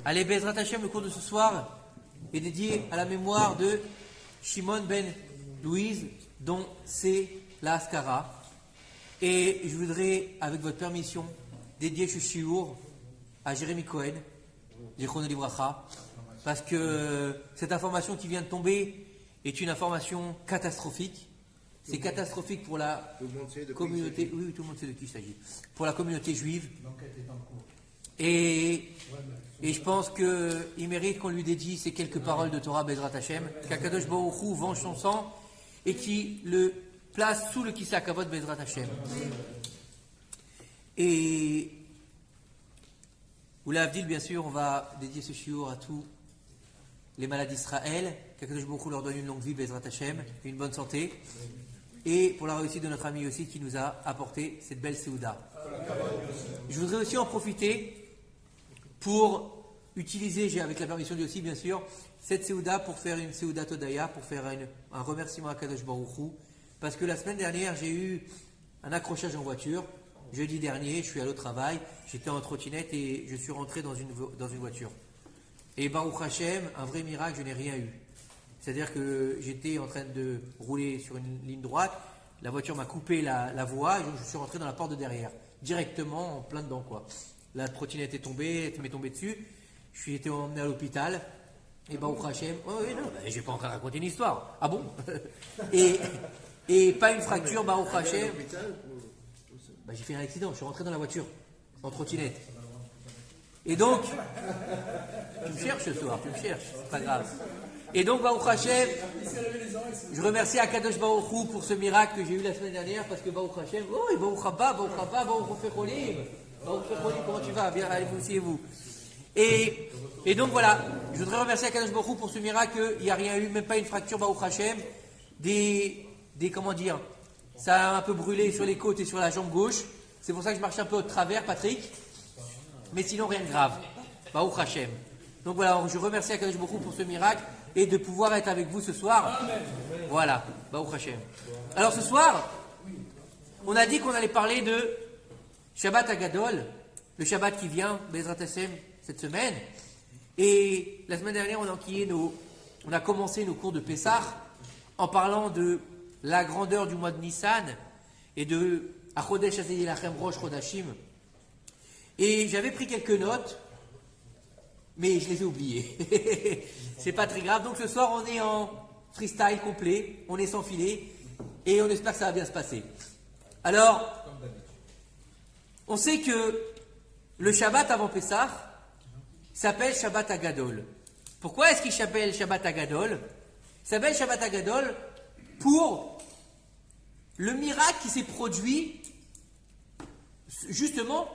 Allez, Bezrat Hashem, le cours de ce soir est dédié à la mémoire de Shimon ben Louise, dont c'est la Haskara. Et je voudrais, avec votre permission, dédier ce shiur à Jérémy Cohen, Zichrono Livracha, parce que cette information qui vient de tomber est une information catastrophique. C'est catastrophique pour la communauté. Oui, tout le monde sait de qui il s'agit. Pour la communauté juive. Et je pense qu'il mérite qu'on lui dédie ces quelques paroles de Torah Bezrat Hashem, qu'Akadosh Baruch Hu venge son sang et qui le place sous le Kisa Kavod Bezrat Hashem. Et Oula Avdil, bien sûr, on va dédier ce shiur à tous les malades d'Israël, qu'Akadosh Baruch Hu leur donne une longue vie Bezrat Hashem, une bonne santé, et pour la réussite de notre ami aussi qui nous a apporté cette belle Séouda. Je voudrais aussi en profiter pour utiliser, avec la permission de aussi bien sûr, cette Séouda pour faire une Séouda Todaya, pour faire un remerciement à Kadosh Baruch Hu, parce que la semaine dernière j'ai eu un accrochage en voiture. Jeudi dernier, je suis allé au travail, j'étais en trottinette et je suis rentré dans une voiture. Et Baruch Hashem, un vrai miracle, je n'ai rien eu. C'est-à-dire que j'étais en train de rouler sur une ligne droite, la voiture m'a coupé la voie et donc je suis rentré dans la porte de derrière, directement en plein dedans quoi. La trottinette est tombée, elle m'est tombée dessus, j'ai été emmené à l'hôpital et Baruch Hashem, oh oui non, je vais pas encore raconter une histoire, ah bon et pas une fracture, Baruch Hashem. J'ai fait un accident, je suis rentré dans la voiture en trottinette. Et donc, tu me cherches ce soir, c'est pas grave. Et donc, Baruch Hashem, je remercie Akadosh Baruch Hu pour ce miracle que j'ai eu la semaine dernière, parce que Baruch Hashem, oh, Baruch Haba, Baruch Fecholim, comment tu vas? Bien, allez, vous aussi et vous. Et donc voilà, je voudrais remercier Akadosh Baruch Hu pour ce miracle, il n'y a rien eu, même pas une fracture, Baruch Hashem, comment dire, ça a un peu brûlé sur les côtes et sur la jambe gauche, c'est pour ça que je marche un peu au travers, Patrick, mais sinon rien de grave, Baruch Hashem. Donc voilà, je remercie Akadosh Baruch Hu pour ce miracle et de pouvoir être avec vous ce soir. Amen. Voilà, Baruch Hashem. Alors ce soir, on a dit qu'on allait parler de Shabbat Hagadol, le Shabbat qui vient, Bezrat Hashem, cette semaine. Et la semaine dernière, on a commencé nos cours de Pessah en parlant de la grandeur du mois de Nissan et de Achodesh Hazeh Lachem Rosh Chodashim. Et j'avais pris quelques notes, mais je les ai oubliées. C'est pas très grave. Donc ce soir, on est en freestyle complet, on est sans filet, et on espère que ça va bien se passer. Alors, on sait que le Shabbat avant Pessah s'appelle Shabbat Hagadol. Pourquoi est-ce qu'il s'appelle Shabbat Hagadol? Il s'appelle Shabbat Hagadol pour le miracle qui s'est produit justement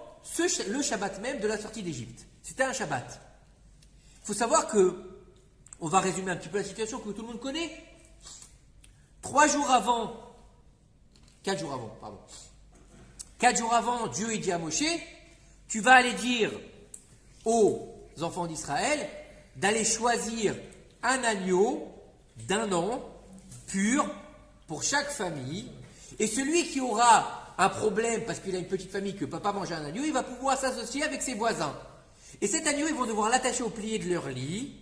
le Shabbat même de la sortie d'Égypte. C'était un Shabbat. Il faut savoir que, on va résumer un petit peu la situation que tout le monde connaît. 4 jours avant, Dieu il dit à Moshe, tu vas aller dire aux enfants d'Israël d'aller choisir un agneau d'1 an, pur, pour chaque famille, et celui qui aura un problème parce qu'il a une petite famille que ne peut pas manger un agneau, il va pouvoir s'associer avec ses voisins. Et cet agneau, ils vont devoir l'attacher au plié de leur lit.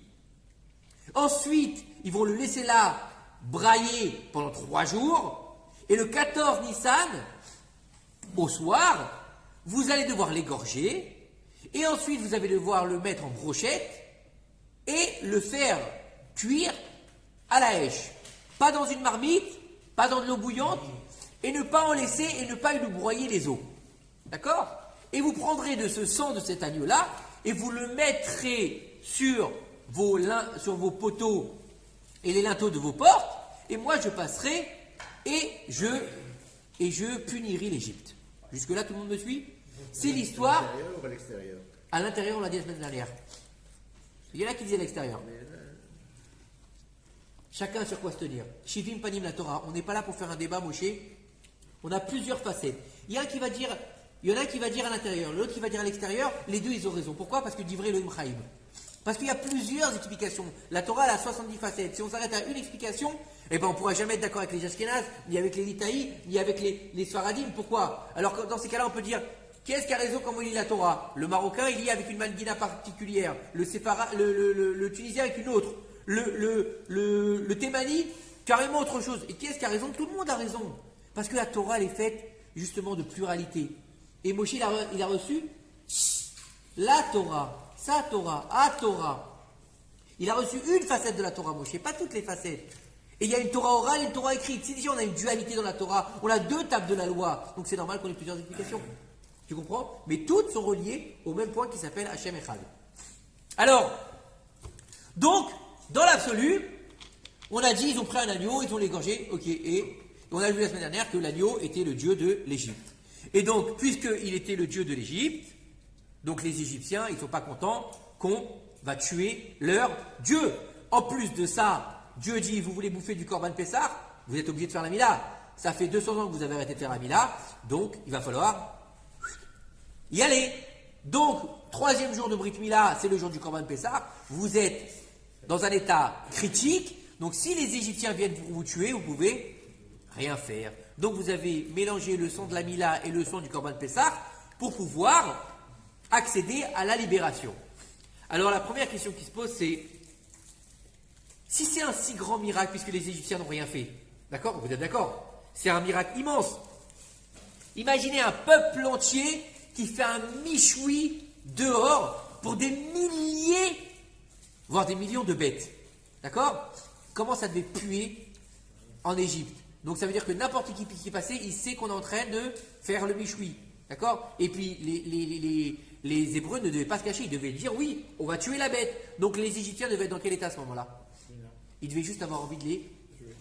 Ensuite, ils vont le laisser là, brailler pendant 3 jours. Et le 14 Nissan, au soir, vous allez devoir l'égorger. Et ensuite, vous allez devoir le mettre en brochette et le faire cuire à la hache. Pas dans une marmite, pas dans de l'eau bouillante, et ne pas en laisser et ne pas lui broyer les os. D'accord? Et vous prendrez de ce sang de cet agneau-là, et vous le mettrez sur vos poteaux et les linteaux de vos portes, et moi je passerai et je punirai l'Égypte. Jusque-là, tout le monde me suit? C'est l'histoire. À l'intérieur ou à l'extérieur? À l'intérieur, on l'a dit la semaine dernière. Il y en a qui disaient à l'extérieur. Chacun sur quoi se tenir. Shivim Panim la Torah. On n'est pas là pour faire un débat, Moshe. On a plusieurs facettes. Il y en a un qui va dire à l'intérieur, l'autre qui va dire à l'extérieur. Les deux, ils ont raison. Pourquoi? Parce que d'Ivré Elohim Chaim. Parce qu'il y a plusieurs explications. La Torah, elle a 70 facettes. Si on s'arrête à une explication, on ne pourra jamais être d'accord avec les Ashkénazes, ni avec les Litaïs, ni avec les Sfaradim. Pourquoi? Alors que dans ces cas-là, on peut dire Qui est-ce qui a raison quand on lit la Torah? Le Marocain, il lit avec une manguina particulière. Le Tunisien avec une autre. Le Thémani, carrément autre chose. Et qui est-ce qui a raison? Tout le monde a raison. Parce que la Torah, elle est faite justement de pluralité. Et Moshe, il a reçu la Torah, sa Torah, a Torah. Il a reçu une facette de la Torah, Moshe, pas toutes les facettes. Et il y a une Torah orale et une Torah écrite. Si déjà on a une dualité dans la Torah, on a deux tables de la loi. Donc c'est normal qu'on ait plusieurs explications. Tu comprends? Mais toutes sont reliées au même point qui s'appelle Hachem Echad. Alors, donc, dans l'absolu, on a dit, ils ont pris un agneau, ils ont l'égorgé, ok, et on a vu la semaine dernière que l'agneau était le dieu de l'Égypte. Et donc, puisqu'il était le dieu de l'Égypte, donc les Égyptiens, ils ne sont pas contents qu'on va tuer leur dieu. En plus de ça, Dieu dit, vous voulez bouffer du Korban Pessah, vous êtes obligé de faire la Mila. Ça fait 200 ans que vous avez arrêté de faire la Mila, donc il va falloir y aller. Donc, troisième jour de Brit Mila, c'est le jour du Korban Pessah. Vous êtes dans un état critique. Donc, si les Égyptiens viennent vous tuer, vous pouvez rien faire. Donc, vous avez mélangé le sang de la Mila et le sang du Korban Pessah pour pouvoir accéder à la libération. Alors, la première question qui se pose, c'est si c'est un si grand miracle, puisque les Égyptiens n'ont rien fait, d'accord? Vous êtes d'accord? C'est un miracle immense. Imaginez un peuple entier qui fait un michoui dehors pour des milliers, voire des millions de bêtes. D'accord? Comment ça devait puer en Égypte? Donc ça veut dire que n'importe qui est passé, il sait qu'on est en train de faire le michoui. D'accord? Et puis les Hébreux ne devaient pas se cacher, ils devaient dire oui, on va tuer la bête. Donc les Égyptiens devaient être dans quel état à ce moment-là? Ils devaient juste avoir envie de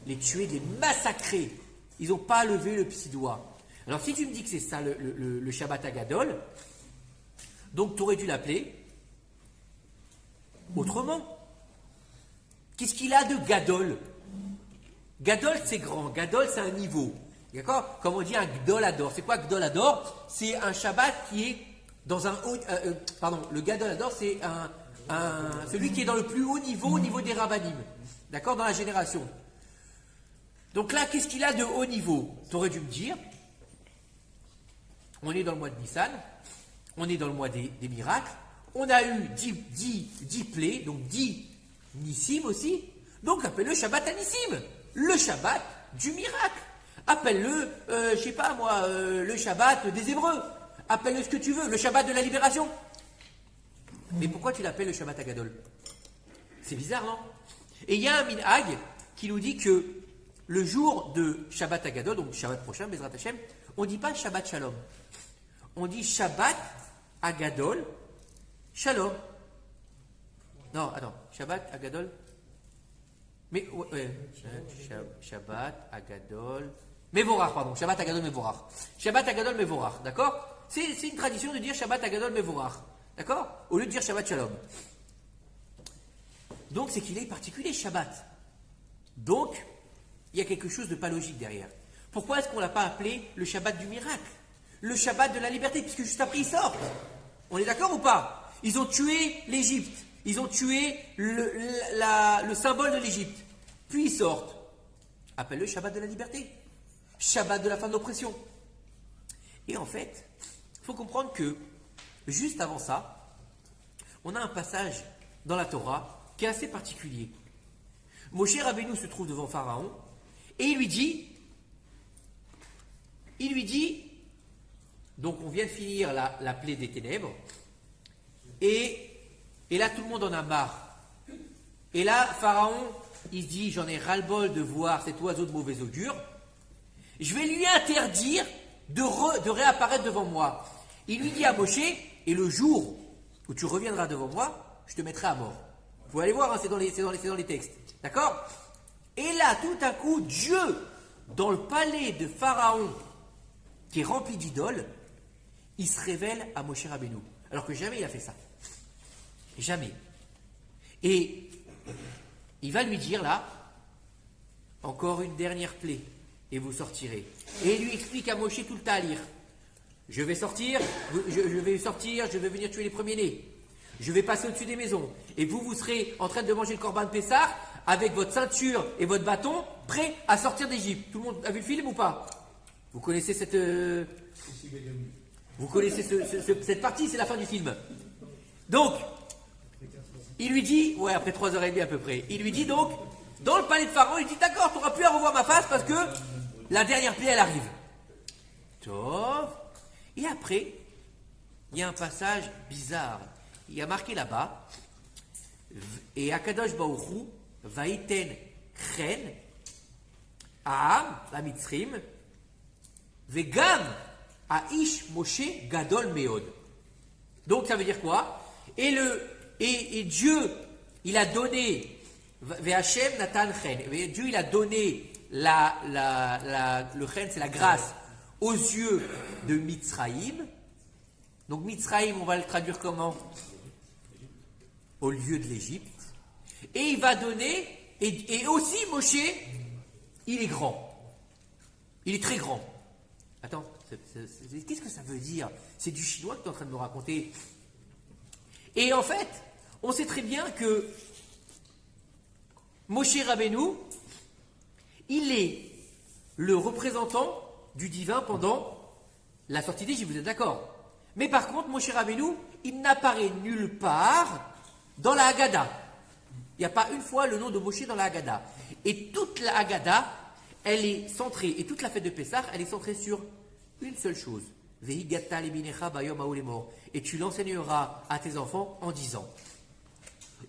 les tuer, de les massacrer. Ils n'ont pas levé le petit doigt. Alors si tu me dis que c'est ça le Shabbat Agadol, donc tu aurais dû l'appeler autrement. Qu'est-ce qu'il a de Gadol? Gadol c'est grand, Gadol c'est un niveau. D'accord? Comme on dit un Gdol Ador. C'est quoi Gdol Ador? C'est un Shabbat qui est dans un haut. Le Gadol Ador c'est celui qui est dans le plus haut niveau au niveau des Rabbanim. D'accord? Dans la génération. Donc là, qu'est-ce qu'il a de haut niveau? Tu aurais dû me dire. On est dans le mois de Nissan, on est dans le mois des miracles, on a eu 10 plaies, donc 10 Nissim aussi, donc appelle-le Shabbat à Nissim, le Shabbat du miracle. Appelle-le, je sais pas moi, le Shabbat des Hébreux, appelle-le ce que tu veux, le Shabbat de la libération. Mais pourquoi tu l'appelles le Shabbat Agadol? C'est bizarre, non? Et il y a un minhag qui nous dit que le jour de Shabbat Agadol, donc Shabbat prochain, Bezrat Hashem, on ne dit pas Shabbat Shalom. On dit Shabbat Agadol Shalom. Non, attends, Shabbat Agadol. Mais, Shabbat Agadol Mevorach, pardon. Shabbat Agadol Mevorach. Shabbat Agadol Mevorach, d'accord? C'est une tradition de dire Shabbat Agadol Mevorach, d'accord? Au lieu de dire Shabbat Shalom. Donc, c'est qu'il est particulier, Shabbat. Donc, il y a quelque chose de pas logique derrière. Pourquoi est-ce qu'on ne l'a pas appelé le Shabbat du miracle? Le Shabbat de la liberté, puisque juste après ils sortent. On est d'accord ou pas? Ils ont tué l'Égypte. Ils ont tué le symbole de l'Égypte. Puis ils sortent. Appelle-le Shabbat de la liberté. Shabbat de la fin de l'oppression. Et en fait, il faut comprendre que, juste avant ça, on a un passage dans la Torah qui est assez particulier. Moshe Rabbeinu se trouve devant Pharaon et il lui dit, donc on vient de finir la plaie des ténèbres, et là tout le monde en a marre. Et là, Pharaon, il se dit, j'en ai ras-le-bol de voir cet oiseau de mauvais augure, je vais lui interdire de réapparaître devant moi. Il lui dit à Moshe, et le jour où tu reviendras devant moi, je te mettrai à mort. Vous pouvez aller voir, hein, c'est dans les textes. D'accord? Et là, tout à coup, Dieu, dans le palais de Pharaon, qui est rempli d'idoles, il se révèle à Moshe Rabbeinu. Alors que jamais il a fait ça. Jamais. Et il va lui dire là, encore une dernière plaie, et vous sortirez. Et il lui explique à Moshe tout le talir. Je vais sortir, je vais venir tuer les premiers-nés. Je vais passer au-dessus des maisons. Et vous serez en train de manger le Korban Pessah avec votre ceinture et votre bâton, prêts à sortir d'Égypte. Tout le monde a vu le film ou pas? Vous connaissez cette... Vous connaissez cette partie, c'est la fin du film. Donc, il lui dit, ouais, après 3h30 à peu près, il lui dit donc, dans le palais de Pharaon, il dit, d'accord, tu n'auras plus à revoir ma face parce que la dernière plaie, elle arrive. Tov. Et après, il y a un passage bizarre. Il y a marqué là-bas, et Akadosh Baruch Hu vaïten chen Aam, la Mitzrim, vegam aish Moshe gadol meod. Donc ça veut dire quoi? Et Dieu, il a donné Ve'Hashem Natan chen. Dieu, il a donné le chen, c'est la grâce aux yeux de Mitzraïm. Donc Mitzraïm, on va le traduire comment? Au lieu de l'Égypte. Et il va donner, et aussi Moshe, il est grand. Il est très grand. Attends, qu'est-ce que ça veut dire? C'est du chinois que tu es en train de me raconter. Et en fait, on sait très bien que Moshe Rabbeinu, il est le représentant du divin pendant la sortie d'Égypte, vous êtes d'accord? Mais par contre, Moshe Rabbeinu, il n'apparaît nulle part dans la Haggadah. Il n'y a pas une fois le nom de Moshe dans la Haggadah. Et toute la Haggadah, elle est centrée, et toute la fête de Pessah, elle est centrée sur une seule chose. Vehigata lebinecha bayom haolemor. Et tu l'enseigneras à tes enfants en disant.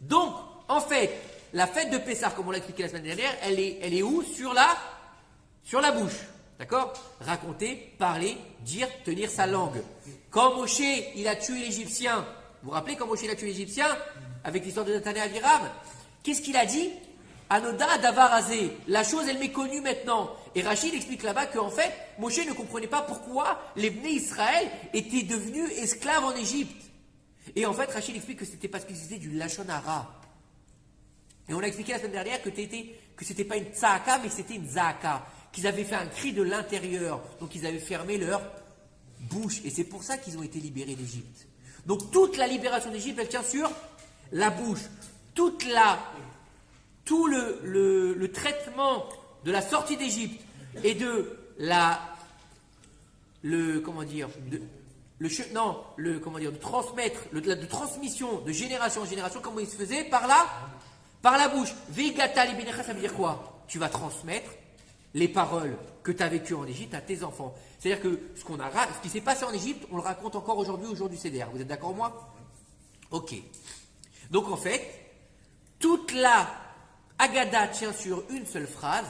Donc, en fait, la fête de Pessah, comme on l'a expliqué la semaine dernière, elle est où? Sur la bouche. D'accord? Raconter, parler, dire, tenir sa langue. Quand Moshe, il a tué l'Égyptien, vous vous rappelez quand Moshe il a tué l'Égyptien, avec l'histoire de Nathan et Abiram, qu'est-ce qu'il a dit? Anoda Davarazé, la chose elle m'est connue maintenant. Et Rachid explique là-bas qu'en fait, Moshe ne comprenait pas pourquoi les Bnei Israël étaient devenus esclaves en Égypte. Et en fait, Rachid explique que c'était parce qu'ils étaient du Lachon Hara. Et on a expliqué la semaine dernière que c'était pas une tzaka, mais c'était une zaka. Qu'ils avaient fait un cri de l'intérieur. Donc ils avaient fermé leur bouche. Et c'est pour ça qu'ils ont été libérés d'Égypte. Donc toute la libération d'Égypte, elle tient sur la bouche. Tout le traitement de la sortie d'Égypte et de de transmission de génération en génération, comment il se faisait? Par la bouche. Vegata libinecha, ça veut dire quoi? Tu vas transmettre les paroles que tu as vécues en Égypte à tes enfants. C'est-à-dire que ce qui s'est passé en Égypte, on le raconte encore aujourd'hui au jour du CDR. Vous êtes d'accord avec moi? Ok. Donc en fait, toute la Haggadah tient sur une seule phrase,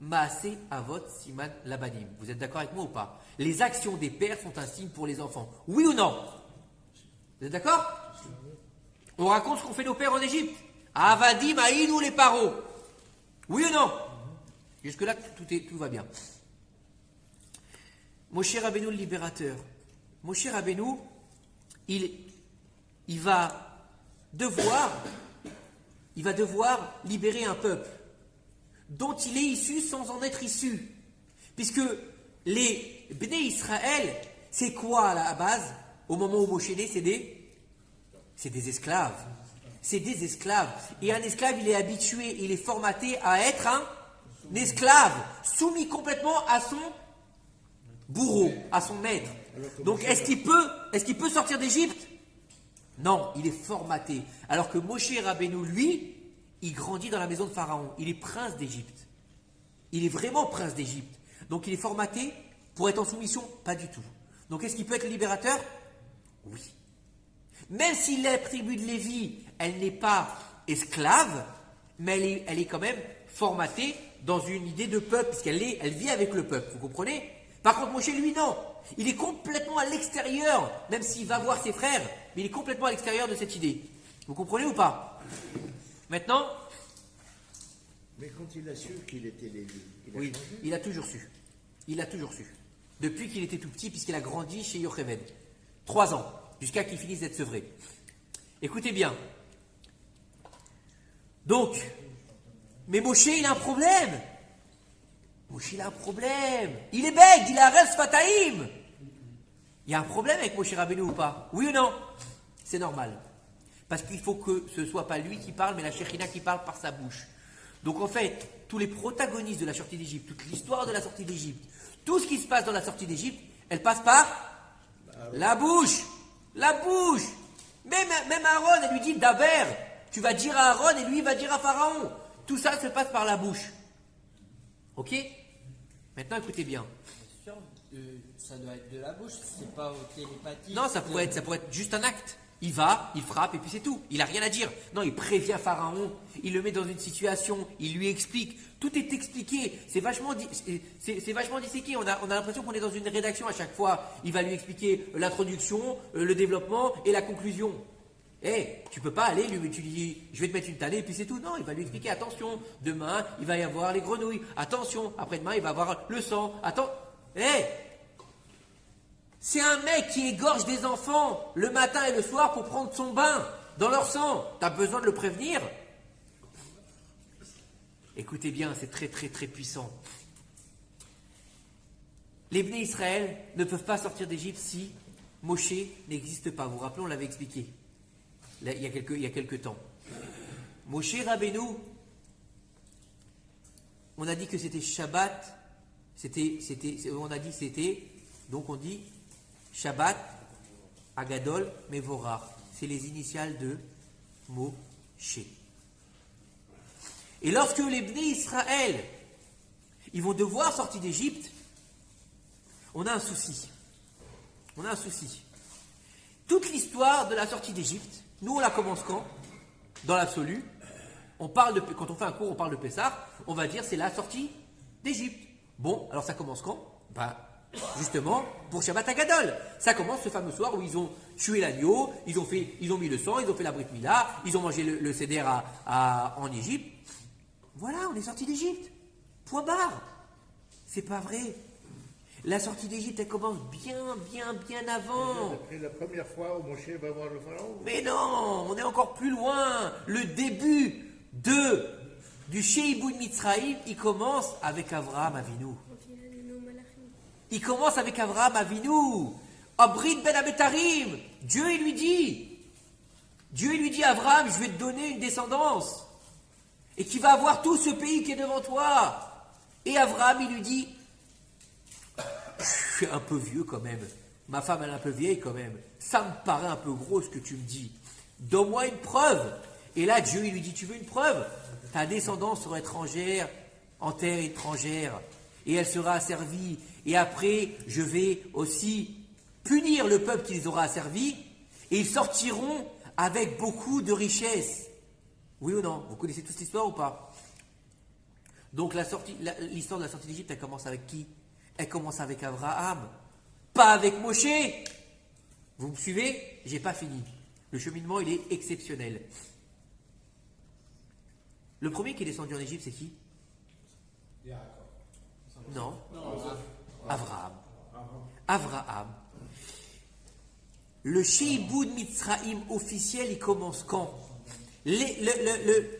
Maaseh Avot Siman Labanim. Vous êtes d'accord avec moi ou pas? Les actions des pères sont un signe pour les enfants. Oui ou non? Vous êtes d'accord? On raconte ce qu'ont fait nos pères en Égypte. Avadim, Aïnou, les paros. Oui ou non? Jusque-là, tout va bien. Moshe Rabbeinu, le libérateur. Moshe Rabbeinu, il va devoir libérer un peuple dont il est issu sans en être issu. Puisque les Bnei Israël, c'est quoi à la base? Au moment où Moshe est né, c'est des esclaves. C'est des esclaves. Et un esclave, il est habitué, il est formaté à être un esclave, soumis complètement à son bourreau, à son maître. Donc est-ce qu'il peut sortir d'Égypte? Non, il est formaté. Alors que Moshe Rabbeinu, lui, il grandit dans la maison de Pharaon. Il est prince d'Égypte. Il est vraiment prince d'Égypte. Donc il est formaté pour être en soumission? Pas du tout. Donc est-ce qu'il peut être le libérateur? Oui. Même si la tribu de Lévi, elle n'est pas esclave, mais elle est quand même formatée dans une idée de peuple, puisqu'elle vit avec le peuple. Vous comprenez? Par contre, Moshe, lui, non. Il est complètement à l'extérieur, même s'il va voir ses frères, mais il est complètement à l'extérieur de cette idée. Vous comprenez ou pas? Maintenant. Mais quand il a su qu'il était Lévi, oui, il a toujours su. Il a toujours su. Depuis qu'il était tout petit, puisqu'il a grandi chez Yocheved. 3 ans, jusqu'à qu'il finisse d'être sevré. Écoutez bien. Donc, mais Moshe, il a un problème. Moshe, il a un problème. Il est bête, il a Res Fataïm. Il y a un problème avec Moshe Rabbeinu ou pas? Oui ou non? C'est normal. Parce qu'il faut que ce ne soit pas lui qui parle, mais la Shekhinah qui parle par sa bouche. Donc en fait, tous les protagonistes de la sortie d'Égypte, toute l'histoire de la sortie d'Égypte, tout ce qui se passe dans la sortie d'Égypte, elle passe par La bouche. La bouche. Même Aaron, elle lui dit Daber. Tu vas dire à Aaron et lui il va dire à Pharaon. Tout ça se passe par la bouche. Ok? Maintenant écoutez bien. Bien sûr, ça doit être de la bouche, c'est pas au télépathique. Non, ça pourrait être juste un acte. Il va, il frappe et puis c'est tout. Il n'a rien à dire. Non, il prévient Pharaon, il le met dans une situation, il lui explique. Tout est expliqué. C'est vachement disséqué. On a l'impression qu'on est dans une rédaction à chaque fois. Il va lui expliquer l'introduction, le développement et la conclusion. Tu peux pas aller, tu lui dis, je vais te mettre une tannée et puis c'est tout. Non, il va lui expliquer, attention, demain, il va y avoir les grenouilles. Attention, après-demain, il va y avoir le sang. Attends, c'est un mec qui égorge des enfants le matin et le soir pour prendre son bain dans leur sang. T'as besoin de le prévenir? Écoutez bien, c'est très très très puissant. Les Bnei Israël ne peuvent pas sortir d'Égypte si Moshe n'existe pas. Vous vous rappelez, on l'avait expliqué là, il y a quelques temps. Moshe Rabbeinu, on a dit que c'était Shabbat, donc on dit Shabbat Agadol Mevorach. C'est les initiales de Moshe. Et lorsque les Bnei Israël, ils vont devoir sortir d'Égypte, on a un souci. Toute l'histoire de la sortie d'Égypte, nous on la commence quand? Dans l'absolu, quand on fait un cours, on parle de Pessah, on va dire c'est la sortie d'Égypte. Bon, alors ça commence quand? Justement, pour Shabbat Agadol. Ça commence ce fameux soir où ils ont tué l'agneau, ils ont mis le sang, ils ont fait la Brit Mila, ils ont mangé le Seder en Égypte. Voilà, on est sorti d'Égypte. Point barre. C'est pas vrai. La sortie d'Égypte, elle commence bien avant. Après la première fois où Moshe va voir le pharaon. Mais non, on est encore plus loin. Le début du Sheibud Mitzraïm, il commence avec Avraham Avinu. Il commence avec Avraham Avinu. Abrit ben Abetarim. Dieu, il lui dit, Avraham, je vais te donner une descendance. Et qui va avoir tout ce pays qui est devant toi. Et Avraham, il lui dit, je suis un peu vieux quand même. Ma femme, elle est un peu vieille quand même. Ça me paraît un peu gros ce que tu me dis. Donne-moi une preuve. Et là, Dieu, il lui dit, tu veux une preuve? Ta descendance sera étrangère, en terre étrangère. Et elle sera asservie. Et après, je vais aussi punir le peuple qui les aura asservis. Et ils sortiront avec beaucoup de richesses. Oui ou non? Vous connaissez toute l'histoire ou pas? Donc l'histoire de la sortie d'Égypte, elle commence avec qui? Elle commence avec Abraham, pas avec Moshe. Vous me suivez? J'ai pas fini. Le cheminement, il est exceptionnel. Le premier qui est descendu en Égypte, c'est qui? Non. Abraham. Le Sheibud Mitzraïm officiel, il commence quand?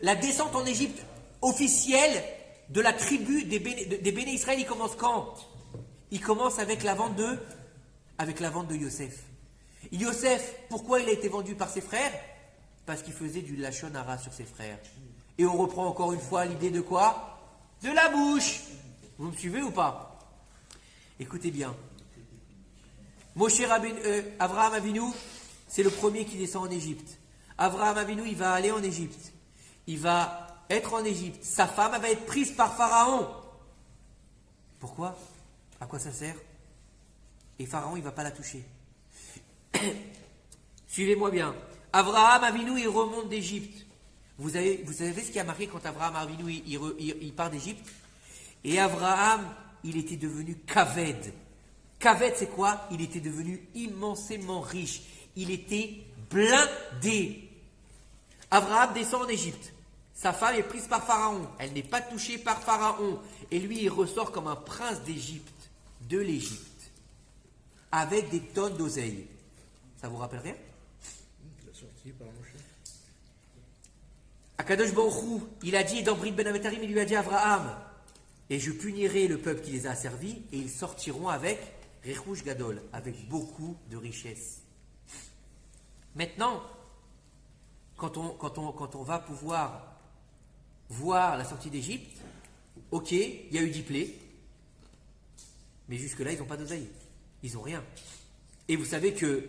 La descente en Égypte officielle de la tribu des Béné Israël, il commence quand? Il commence avec la vente de Yosef. Yosef, pourquoi il a été vendu par ses frères? Parce qu'il faisait du lachon hara sur ses frères. Et on reprend encore une fois l'idée de quoi? De la bouche. Vous me suivez ou pas? Écoutez bien. Avraham Avinu, c'est le premier qui descend en Égypte. Avraham Avinu, il va aller en Égypte. Il va être en Égypte. Sa femme, elle va être prise par Pharaon. Pourquoi? À quoi ça sert? Et Pharaon, il ne va pas la toucher. Suivez-moi bien. Avraham Avinu, il remonte d'Égypte. Vous savez ce qui a marqué quand Avraham Avinu, il part d'Égypte? Et Avraham, il était devenu Kaved. Kaved, c'est quoi? Il était devenu immensément riche. Il était blindé. Avraham descend en Égypte. Sa femme est prise par Pharaon. Elle n'est pas touchée par Pharaon. Et lui, il ressort comme un prince d'Égypte, de l'Égypte, avec des tonnes d'oseille. Ça vous rappelle rien? La sortie par Moshe. Akadosh Baruch Hu, il a dit dans Brit Ben Abetarim, il lui a dit à Avraham, et je punirai le peuple qui les a servis, et ils sortiront avec Rechush Gadol, avec beaucoup de richesses. Maintenant, quand on va pouvoir voir la sortie d'Égypte, ok, il y a eu 10 plaies, mais jusque-là, ils n'ont pas d'oseille. Ils n'ont rien. Et vous savez que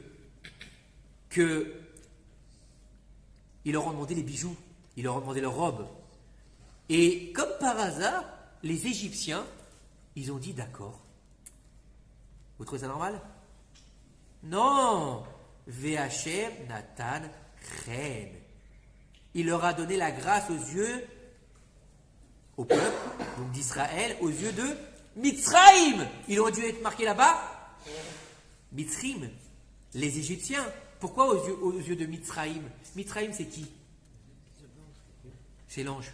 ils leur ont demandé les bijoux, ils leur ont demandé leurs robes. Et comme par hasard, les Égyptiens, ils ont dit d'accord. Vous trouvez ça normal? Non! Ve'Hashem Natan Chen. Il leur a donné la grâce aux yeux, au peuple, donc d'Israël, aux yeux de Mitzraïm. Ils ont dû être marqués là-bas. Mitzrim, les Égyptiens. Pourquoi aux yeux de Mitzraïm? Mitzraïm, c'est qui? C'est l'ange.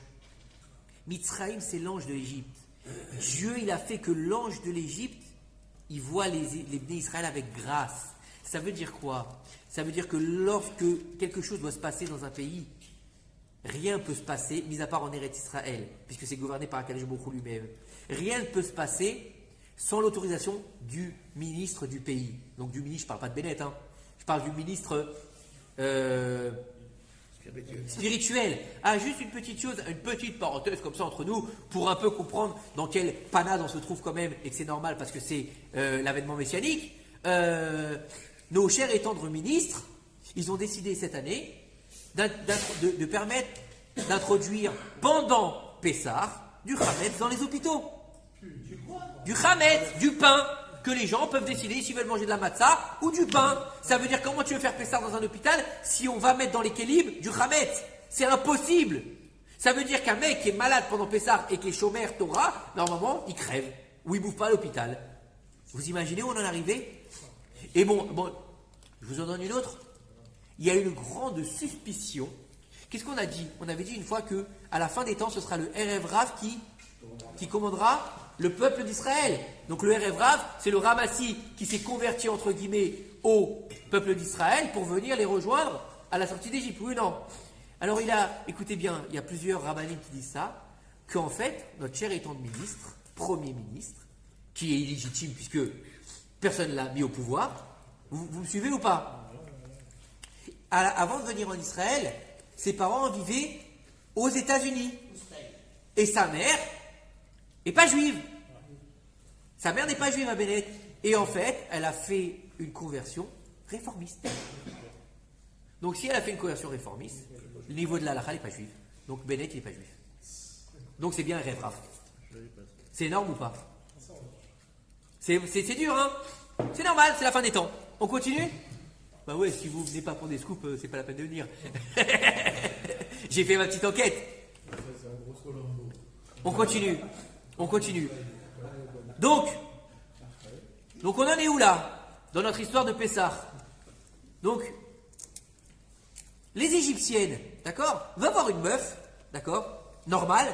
Mitzraïm, c'est l'ange de l'Égypte. Dieu, il a fait que l'ange de l'Égypte, il voit les Bnei Israël avec grâce. Ça veut dire quoi? Ça veut dire que lorsque quelque chose doit se passer dans un pays, rien ne peut se passer, mis à part en Eretz Israël, puisque c'est gouverné par Akadosh Baruch Hu lui-même. Rien ne peut se passer sans l'autorisation du ministre du pays. Donc du ministre, je ne parle pas de Bennett, hein. Je parle du ministre spirituel. Ah, juste une petite chose, une petite parenthèse comme ça entre nous, pour un peu comprendre dans quelle panade on se trouve quand même, et que c'est normal parce que c'est l'avènement messianique. Nos chers et tendres ministres, ils ont décidé cette année de permettre d'introduire pendant Pessah du Hametz dans les hôpitaux. Du Hametz, du pain, que les gens peuvent décider s'ils veulent manger de la matzah ou du pain. Ça veut dire comment tu veux faire Pessah dans un hôpital si on va mettre dans les kélim du Hametz? C'est impossible. Ça veut dire qu'un mec qui est malade pendant Pessah et qui est chômeur Torah, normalement, il crève ou il ne bouffe pas à l'hôpital. Vous imaginez où on en est arrivé? Et bon, je vous en donne une autre. Il y a une grande suspicion. Qu'est-ce qu'on a dit? On avait dit une fois que à la fin des temps, ce sera le Erev Rav qui commandera le peuple d'Israël. Donc le Erev Rav, c'est le Ramassi qui s'est converti entre guillemets au peuple d'Israël pour venir les rejoindre à la sortie d'Égypte. Oui ou non? Alors écoutez bien, il y a plusieurs rabbinim qui disent ça, qu'en fait, notre cher étant de ministre, premier ministre, qui est illégitime puisque personne ne l'a mis au pouvoir, vous me suivez ou pas? Avant de venir en Israël, ses parents vivaient aux États-Unis. Et sa mère n'est pas juive. Sa mère n'est pas juive à Bennett. Et en fait, elle a fait une conversion réformiste. Donc si elle a fait une conversion réformiste, le niveau de la halakha n'est pas juif. Donc Bennett, il n'est pas juif. Donc c'est bien un rêve. C'est énorme ou pas? C'est dur, hein? C'est normal, c'est la fin des temps. On continue? Bah ouais, si vous venez pas pour des scoops, c'est pas la peine de venir. J'ai fait ma petite enquête. On continue. Donc on en est où là? Dans notre histoire de Pessah. Donc, les Égyptiennes, d'accord? Va voir une meuf, d'accord? Normale.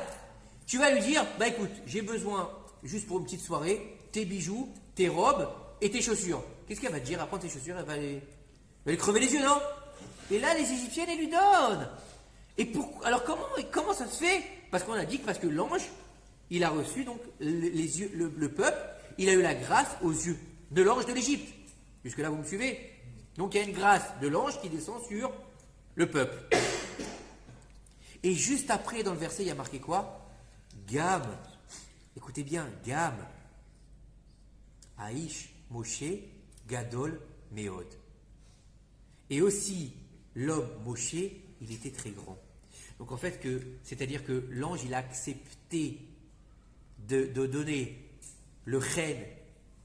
Tu vas lui dire, bah écoute, j'ai besoin, juste pour une petite soirée, tes bijoux, tes robes et tes chaussures. Qu'est-ce qu'elle va te dire? Elle prend tes chaussures, elle va lui crever les yeux, non? Et là, les Égyptiennes, elles lui donnent. Alors comment ça se fait? Parce qu'on a dit que parce que l'ange, il a reçu donc les yeux, le peuple, il a eu la grâce aux yeux de l'ange de l'Égypte. Jusque là, vous me suivez? Donc il y a une grâce de l'ange qui descend sur le peuple. Et juste après, dans le verset, il y a marqué quoi? Gam. Écoutez bien, Gam. Aïch, Moshe, Gadol, Meod. Et aussi, l'homme Moshe, il était très grand. Donc en fait, c'est-à-dire que l'ange, il a accepté de donner le chen,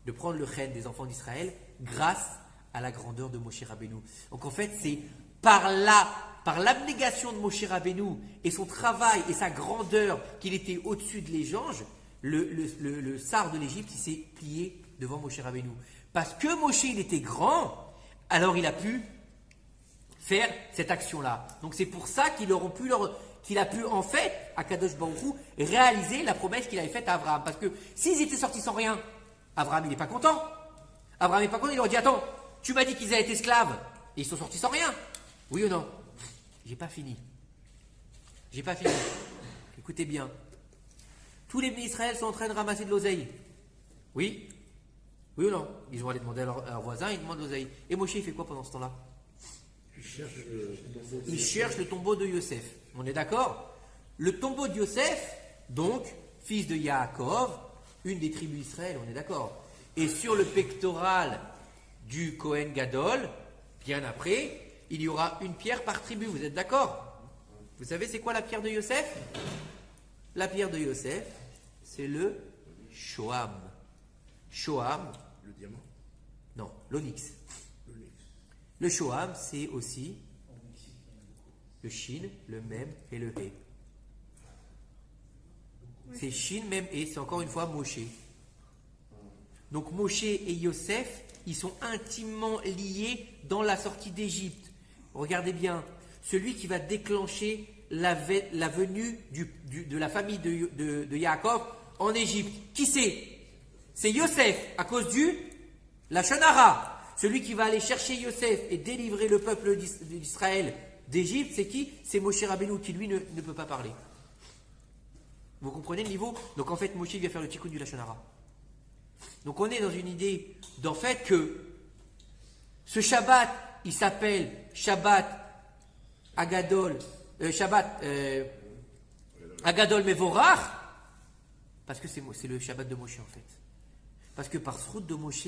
de prendre le chen des enfants d'Israël grâce à la grandeur de Moshe Rabbeinu. Donc en fait, c'est par l'abnégation de Moshe Rabbeinu et son travail et sa grandeur qu'il était au-dessus de les anges, le sar de l'Égypte, il s'est plié devant Moshe Rabbeinu. Parce que Moshe, il était grand, alors il a pu faire cette action-là. Donc c'est pour ça qu'il a pu en fait, à Kadosh Baruch Hu, réaliser la promesse qu'il avait faite à Abraham. Parce que s'ils étaient sortis sans rien, Abraham il n'est pas content. Abraham n'est pas content, il leur dit, attends, tu m'as dit qu'ils allaient être esclaves, et ils sont sortis sans rien. Oui ou non? J'ai pas fini. Écoutez bien. Tous les bénis Israël sont en train de ramasser de l'oseille. Oui? Oui ou non? Ils vont aller demander à leurs voisins, ils demandent de l'oseille. Et Moshe, il fait quoi pendant ce temps-là? Il cherche le tombeau de Yosef. On est d'accord? Le tombeau de Yosef, donc, fils de Yaakov, une des tribus d'Israël, on est d'accord? Et sur le pectoral du Kohen Gadol, bien après, il y aura une pierre par tribu. Vous êtes d'accord? Vous savez c'est quoi la pierre de Yosef? La pierre de Yosef, c'est le Shoham. Shoham. Le diamant. Non, l'onyx. L'onyx. Le Shoham, c'est aussi le Shin, le Mem et le He. C'est Shin, Mem et c'est encore une fois Moshe. Donc Moshe et Yosef, ils sont intimement liés dans la sortie d'Égypte. Regardez bien, celui qui va déclencher la venue de la famille de Yaakov en Égypte. Qui c'est? C'est Yosef, à cause du Lachon Hara. Celui qui va aller chercher Yosef et délivrer le peuple d'Israël d'Égypte, c'est qui? C'est Moshe Rabbeinu, qui lui ne peut pas parler. Vous comprenez le niveau? Donc en fait, Moshe vient faire le tikkun du Lachon Hara. Donc on est dans une idée d'en fait que ce Shabbat, il s'appelle Shabbat Agadol, Agadol Mevorach, parce que c'est le Shabbat de Moshe en fait. Parce que par ce route de Moshe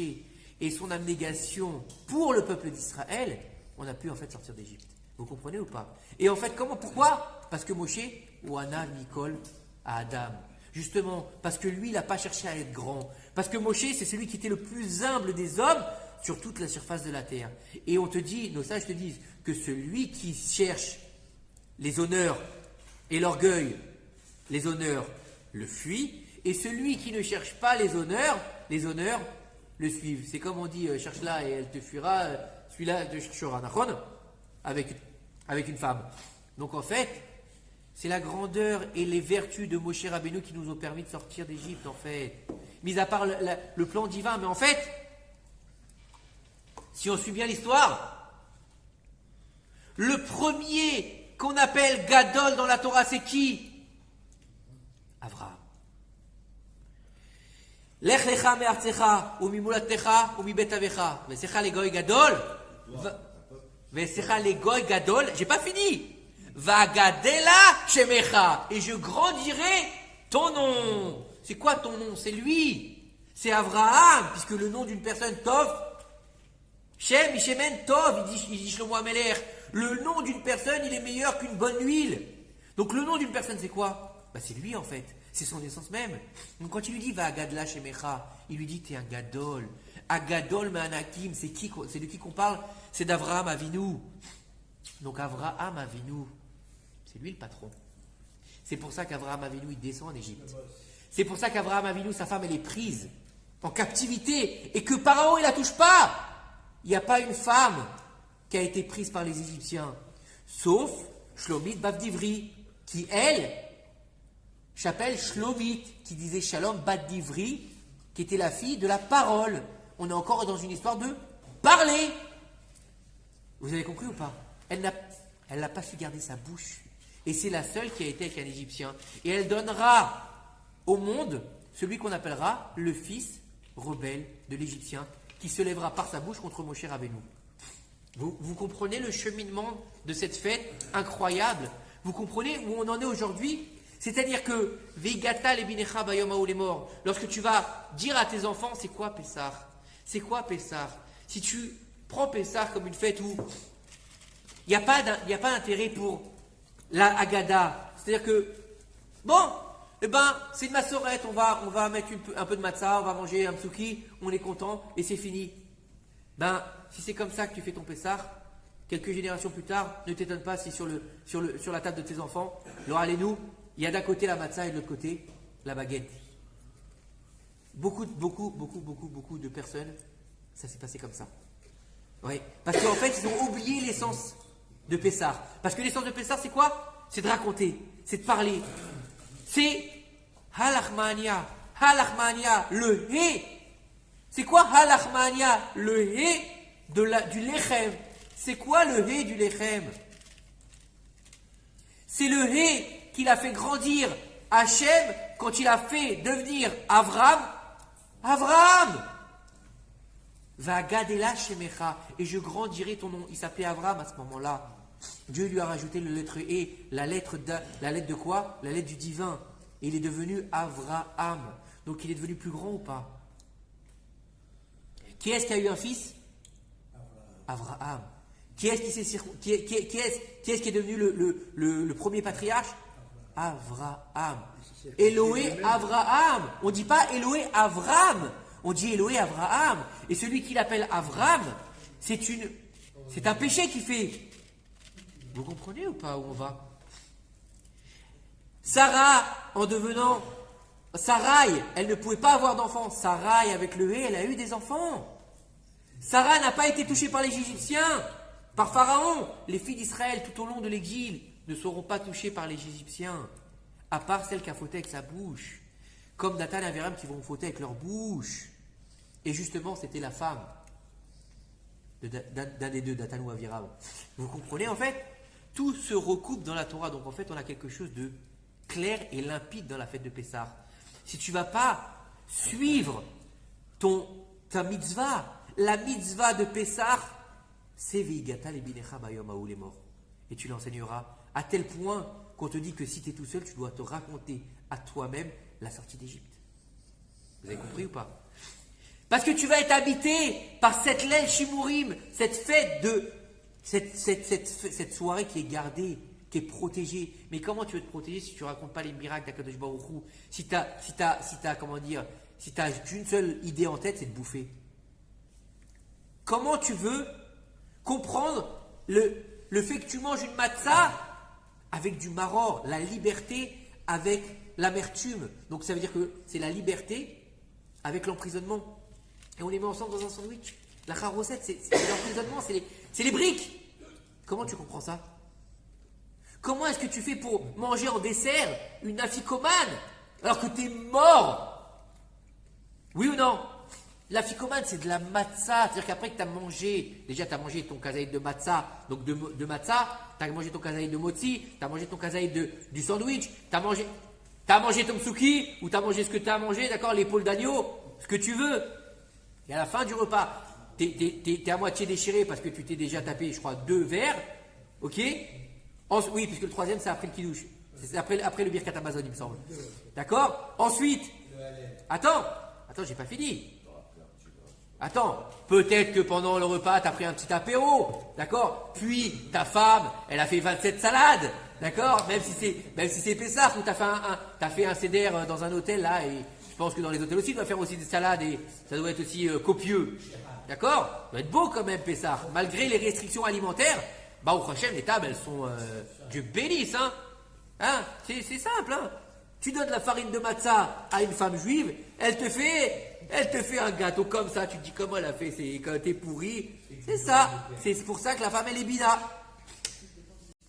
et son abnégation pour le peuple d'Israël, on a pu en fait sortir d'Égypte. Vous comprenez ou pas? Et en fait, pourquoi? Parce que Moshe, Oana Nicole à Adam. Justement, parce que lui, il n'a pas cherché à être grand. Parce que Moshe, c'est celui qui était le plus humble des hommes sur toute la surface de la terre. Et on te dit, nos sages te disent, que celui qui cherche les honneurs et l'orgueil, les honneurs le fuit, et celui qui ne cherche pas les honneurs le suivent. C'est comme on dit, cherche-la et elle te fuira, celui-là te cherchera, avec une femme. Donc en fait, c'est la grandeur et les vertus de Moshe Rabbeinu qui nous ont permis de sortir d'Égypte, en fait. Mis à part le plan divin, mais en fait, si on suit bien l'histoire, le premier qu'on appelle Gadol dans la Torah, c'est qui? Avraham. Lech lecha me'artzecha u'mimolatecha u'mibet avecha ve'secha legoy gadol ve'secha legoy gadol. J'ai pas fini. Vagadela shemecha, et je grandirai ton nom. C'est quoi ton nom? C'est lui. C'est Avraham, puisque le nom d'une personne Tov, Shem, Ishemen, Tov, il dit Shlomo HaMelech. Le nom d'une personne, il est meilleur qu'une bonne huile. Donc le nom d'une personne, c'est quoi? C'est lui en fait. C'est son essence même. Donc quand il lui dit Vagadela shemecha, il lui dit t'es un gadol. Agadol me'anakim, c'est de qui qu'on parle? C'est d'Avraham Avinu. Donc Avraham Avinu, c'est lui le patron. C'est pour ça qu'Avraham Avinu, il descend en Égypte. C'est pour ça qu'Avraham Avinu, sa femme, elle est prise en captivité et que Pharaon, il la touche pas. Il n'y a pas une femme qui a été prise par les Égyptiens, sauf Shlomit Bavdivri, qui, elle, s'appelle Shlomit, qui disait Shalom Bavdivri, qui était la fille de la parole. On est encore dans une histoire de parler. Vous avez compris ou pas? Elle n'a pas su garder sa bouche. Et c'est la seule qui a été avec un Égyptien. Et elle donnera au monde celui qu'on appellera le fils rebelle de l'Égyptien, qui se lèvera par sa bouche contre Moshe Rabbeinu. Vous comprenez le cheminement de cette fête incroyable? Vous comprenez où on en est aujourd'hui? C'est-à-dire que Veigata lebinecha bayom ha'u lemor, lorsque tu vas dire à tes enfants, c'est quoi Pessah? C'est quoi Pessah? Si tu prends Pessah comme une fête où il n'y a pas d'intérêt pour la Haggadah. C'est-à-dire que, c'est une massorette, on va mettre un peu de matzah, on va manger un psuki, on est content, et c'est fini. Si c'est comme ça que tu fais ton Pessah, quelques générations plus tard, ne t'étonne pas si sur la table de tes enfants, nous, il y a d'un côté la matzah et de l'autre côté la baguette. Beaucoup de personnes, ça s'est passé comme ça. Oui, parce qu'en fait, ils ont oublié l'essence de Pessah. Parce que l'essence de Pessah, c'est quoi? C'est de raconter, c'est de parler. C'est halachmania, le hé. C'est quoi halachmania? Le hé du lechem. C'est quoi le hé du lechem? C'est le hé qu'il a fait grandir Hachem quand il a fait devenir Avraham. Vagadela shemecha, et je grandirai ton nom. Il s'appelait Avraham à ce moment-là. Dieu lui a rajouté la lettre E, la lettre de quoi? La lettre du divin. Et il est devenu Avraham. Donc il est devenu plus grand ou pas? Qui est-ce qui a eu un fils? Abraham. Qui est-ce qui est devenu le premier patriarche? Abraham. Éloé Abraham. On ne dit pas Éloé Avram. On dit Éloé Abraham. Et celui qui l'appelle Avram, c'est un péché qu'il fait. Vous comprenez ou pas où on va? Sarah, en devenant Sarai, elle ne pouvait pas avoir d'enfants. Sarai, avec le hé, elle a eu des enfants. Sarah n'a pas été touchée par les Égyptiens, par Pharaon. Les filles d'Israël, tout au long de l'exil, ne seront pas touchées par les Égyptiens, à part celles qui a fauté avec sa bouche. Comme Nathan et Aviram qui vont fauter avec leur bouche. Et justement, c'était la femme d'un des deux, Nathan ou Aviram. Vous comprenez, en fait, tout se recoupe dans la Torah. Donc, en fait, on a quelque chose de clair et limpide dans la fête de Pessah. Si tu ne vas pas suivre ta mitzvah, la mitzvah de Pessah, c'est Veigata les binecha bayom haou les morts. Et tu l'enseigneras à tel point qu'on te dit que si tu es tout seul, tu dois te raconter à toi-même la sortie d'Égypte. Vous avez compris ou pas? Parce que tu vas être habité par cette Leil Shimurim, cette fête cette soirée qui est gardée, qui est protégée. Mais comment tu veux te protéger si tu ne racontes pas les miracles d'Akadosh Baruch Hu? Si tu n'as qu'une seule idée en tête, c'est de bouffer. Comment tu veux comprendre le fait que tu manges une matzah avec du maror, la liberté avec l'amertume? Donc ça veut dire que c'est la liberté avec l'emprisonnement. Et on les met ensemble dans un sandwich. La charosette, c'est l'emprisonnement, c'est les briques. Comment tu comprends ça? Comment est-ce que tu fais pour manger en dessert une afficomane alors que tu es mort? Oui ou non? L'afficomane, c'est de la matzah. C'est-à-dire qu'après que tu as mangé, déjà tu as mangé ton kazaïd de matzah, donc de matzah, tu as mangé ton kazaïd de motzi, tu as mangé ton kazaïd du sandwich, tu as mangé ton msuki, ou tu as mangé ce que tu as mangé, d'accord, l'épaule d'agneau, ce que tu veux. Et à la fin du repas, t'es à moitié déchiré parce que tu t'es déjà tapé, je crois, 2 verres, ok? Oui, puisque le troisième, c'est après le kidouche. C'est après le birkat Amazon, il me semble. D'accord? Ensuite, attends, j'ai pas fini. Attends, peut-être que pendant le repas, tu as pris un petit apéro, d'accord? Puis, ta femme, elle a fait 27 salades, d'accord? Même si c'est Pessah, ou t'as fait un CDR dans un hôtel, là, et je pense que dans les hôtels aussi, tu dois faire aussi des salades, et ça doit être aussi copieux, d'accord? Ça doit être beau quand même, Pessah. Malgré les restrictions alimentaires, au Hachem, les tables, elles sont, Dieu bénisse, hein? C'est simple, hein? Tu donnes la farine de matzah à une femme juive, elle te fait un gâteau comme ça, tu te dis comment elle a fait, c'est quand t'es pourri, c'est ça, c'est pour ça que la femme elle est bida.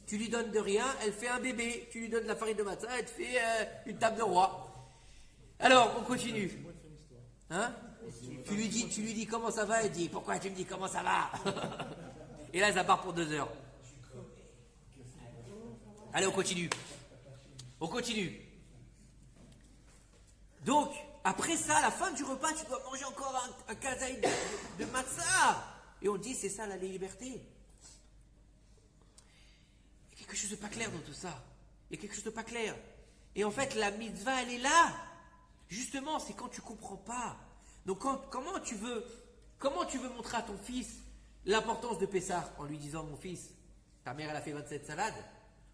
Tu lui donnes de rien, elle fait un bébé, tu lui donnes de la farine de matzah, elle te fait une table de roi. Alors, on continue. Hein? Tu lui dis comment ça va, elle dit pourquoi tu me dis comment ça va? Et là, ça part pour 2 heures. Allez, on continue. Donc, après ça, à la fin du repas, tu dois manger encore un kazaï de matzah. Et on dit, c'est ça la liberté. Il y a quelque chose de pas clair dans tout ça. Et en fait, la mitzvah, elle est là. Justement, c'est quand tu comprends pas. Donc, comment tu veux montrer à ton fils l'importance de Pessah en lui disant, mon fils, ta mère, elle a fait 27 salades.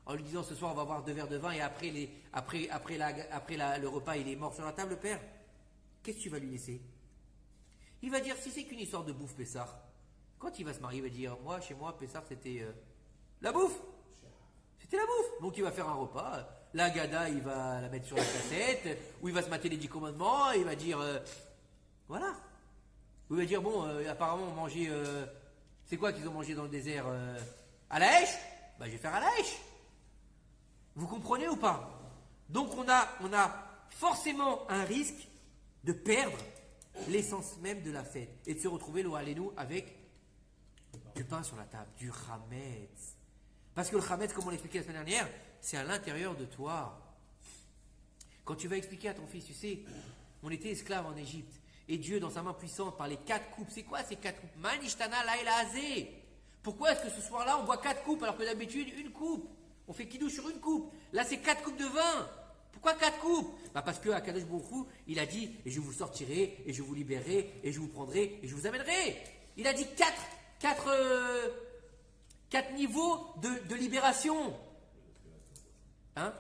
En lui disant, ce soir, on va boire 2 verres de vin et après le repas, il est mort sur la table, père. Qu'est-ce que tu vas lui laisser? Il va dire, si c'est qu'une histoire de bouffe, Pessah, quand il va se marier, il va dire, moi, chez moi, Pessah, c'était la bouffe. C'était la bouffe. Donc, il va faire un repas. La gada, il va la mettre sur la cassette, ou il va se mater les 10 commandements, et il va dire, voilà. Ou il va dire, bon, apparemment, on mangeait, c'est quoi qu'ils ont mangé dans le désert? À la hache? Je vais faire à la hache. Vous comprenez ou pas? Donc, on a forcément un risque de perdre l'essence même de la fête et de se retrouver, lo alenu, avec du pain sur la table, du chametz. Parce que le chametz, comme on l'a expliqué la semaine dernière, c'est à l'intérieur de toi. Quand tu vas expliquer à ton fils, tu sais, on était esclaves en Égypte et Dieu, dans sa main puissante, par les 4 coupes, c'est quoi ces 4 coupes? Manishtana laïla azé. Pourquoi est-ce que ce soir-là, on boit 4 coupes alors que d'habitude, une coupe? On fait kidouche sur une coupe. Là, c'est 4 coupes de vin. Pourquoi 4 coupes? Parce que Akadosh Baruch Hu, il a dit, et je vous sortirai, et je vous libérerai, et je vous prendrai, et je vous amènerai. Il a dit 4 quatre niveaux de libération. Hein?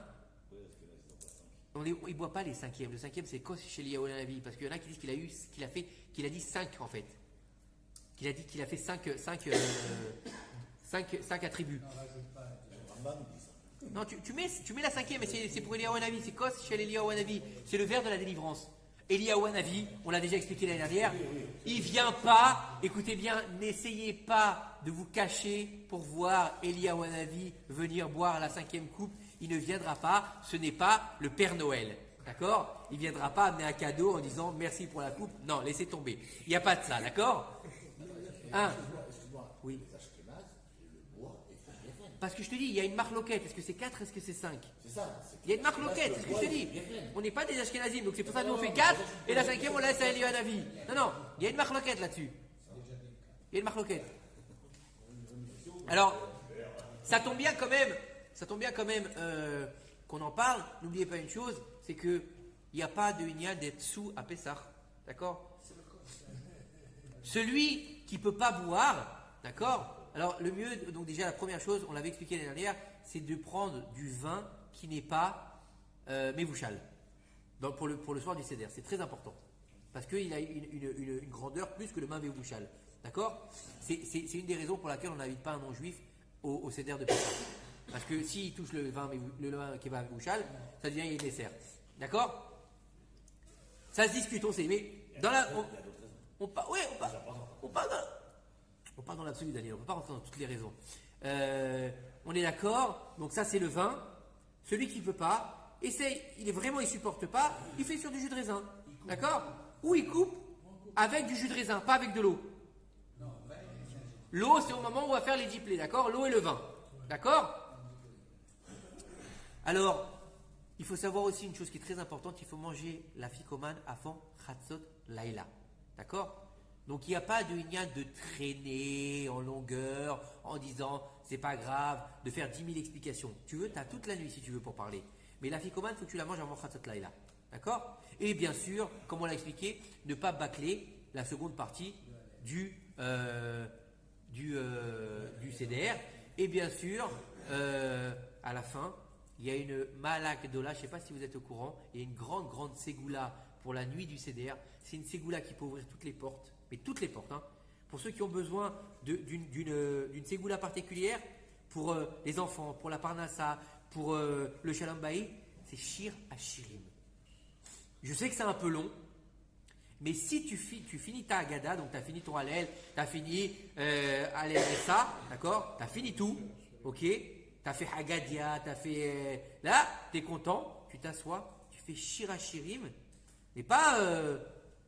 Il ne boit pas les cinquièmes. Le cinquième, c'est Kos chez Eliyahu Hanavi. Parce qu'il y en a qui disent qu'il a dit 5 en fait. Qu'il a fait 5 attributs. Non, tu mets la cinquième, mais c'est pour Eliyahu Hanavi. C'est Kos chez Eliyahu Hanavi. C'est le verre de la délivrance. Eliyahu Hanavi, on l'a déjà expliqué l'année dernière, il vient pas, écoutez bien, n'essayez pas de vous cacher pour voir Eliyahu Hanavi venir boire la 5e coupe, il ne viendra pas, ce n'est pas le Père Noël, d'accord? Il ne viendra pas amener un cadeau en disant merci pour la coupe, non, laissez tomber, il n'y a pas de ça, d'accord? Oui. Parce que je te dis, il y a une marque loquette. Est-ce que c'est 4, est-ce que c'est 5? C'est ça. Il y a une marque loquette, c'est ce que je te dis. On n'est pas des Ashkenazim, donc c'est pour ça que nous on fait 4 et la 5e on la laisse à Eliyahu Hanavi. Non, il y a une marque loquette là-dessus. Il y a une marque loquette. Alors, ça tombe bien quand même qu'on en parle. N'oubliez pas une chose, c'est qu'il n'y a pas de Inyan d'être sous à Pessah. D'accord? Celui qui ne peut pas boire, d'accord? Alors, le mieux, donc déjà, la première chose, on l'avait expliqué l'année dernière, c'est de prendre du vin qui n'est pas mévouchal pour le soir du Seder. C'est très important. Parce qu'il a une grandeur plus que le vin mévouchal. D'accord? C'est une des raisons pour laquelle on n'invite pas un non-juif au Seder de Pessah. Parce que s'il touche le vin qui est pas mévouchal, ça devient un dessert. D'accord? Ça se discute, on sait. Mais dans la. On part dans l'absolu, Daniel, on ne peut pas rentrer dans toutes les raisons. On est d'accord, donc ça c'est le vin. Celui qui ne peut pas, essaye, il ne supporte pas, il fait sur du jus de raisin. D'accord? Ou il coupe avec du jus de raisin, pas avec de l'eau. L'eau, c'est au moment où on va faire les diplés, d'accord? L'eau et le vin. D'accord? Alors, il faut savoir aussi une chose qui est très importante, il faut manger la ficomane avant Chatzot Laïla. D'accord? Donc il n'y a pas de Inyan de traîner en longueur en disant c'est pas grave, de faire 10 000 explications. Tu veux, tu as toute la nuit si tu veux pour parler. Mais la ficomane, il faut que tu la manges avant Chatzot Laïla. D'accord? Et bien sûr, comme on l'a expliqué, ne pas bâcler la seconde partie du CDR. Et bien sûr, à la fin, il y a une Malak Dola, je ne sais pas si vous êtes au courant, il y a une grande Ségoula pour la nuit du CDR. C'est une Ségoula qui peut ouvrir toutes les portes, mais toutes les portes. Hein. Pour ceux qui ont besoin d'une Ségoula particulière, pour les enfants, pour la Parnassa, pour le Shalom Bayit, c'est Shir Hashirim. Je sais que c'est un peu long, mais si tu finis ta Agada, donc tu as fini ton Hallel, tu as fini Hallel Ressa, d'accord? Tu as fini tout, ok? Tu as fait Hagadia, tu as fait. Là, tu es content, tu t'assois, tu fais Shir Hashirim, mais pas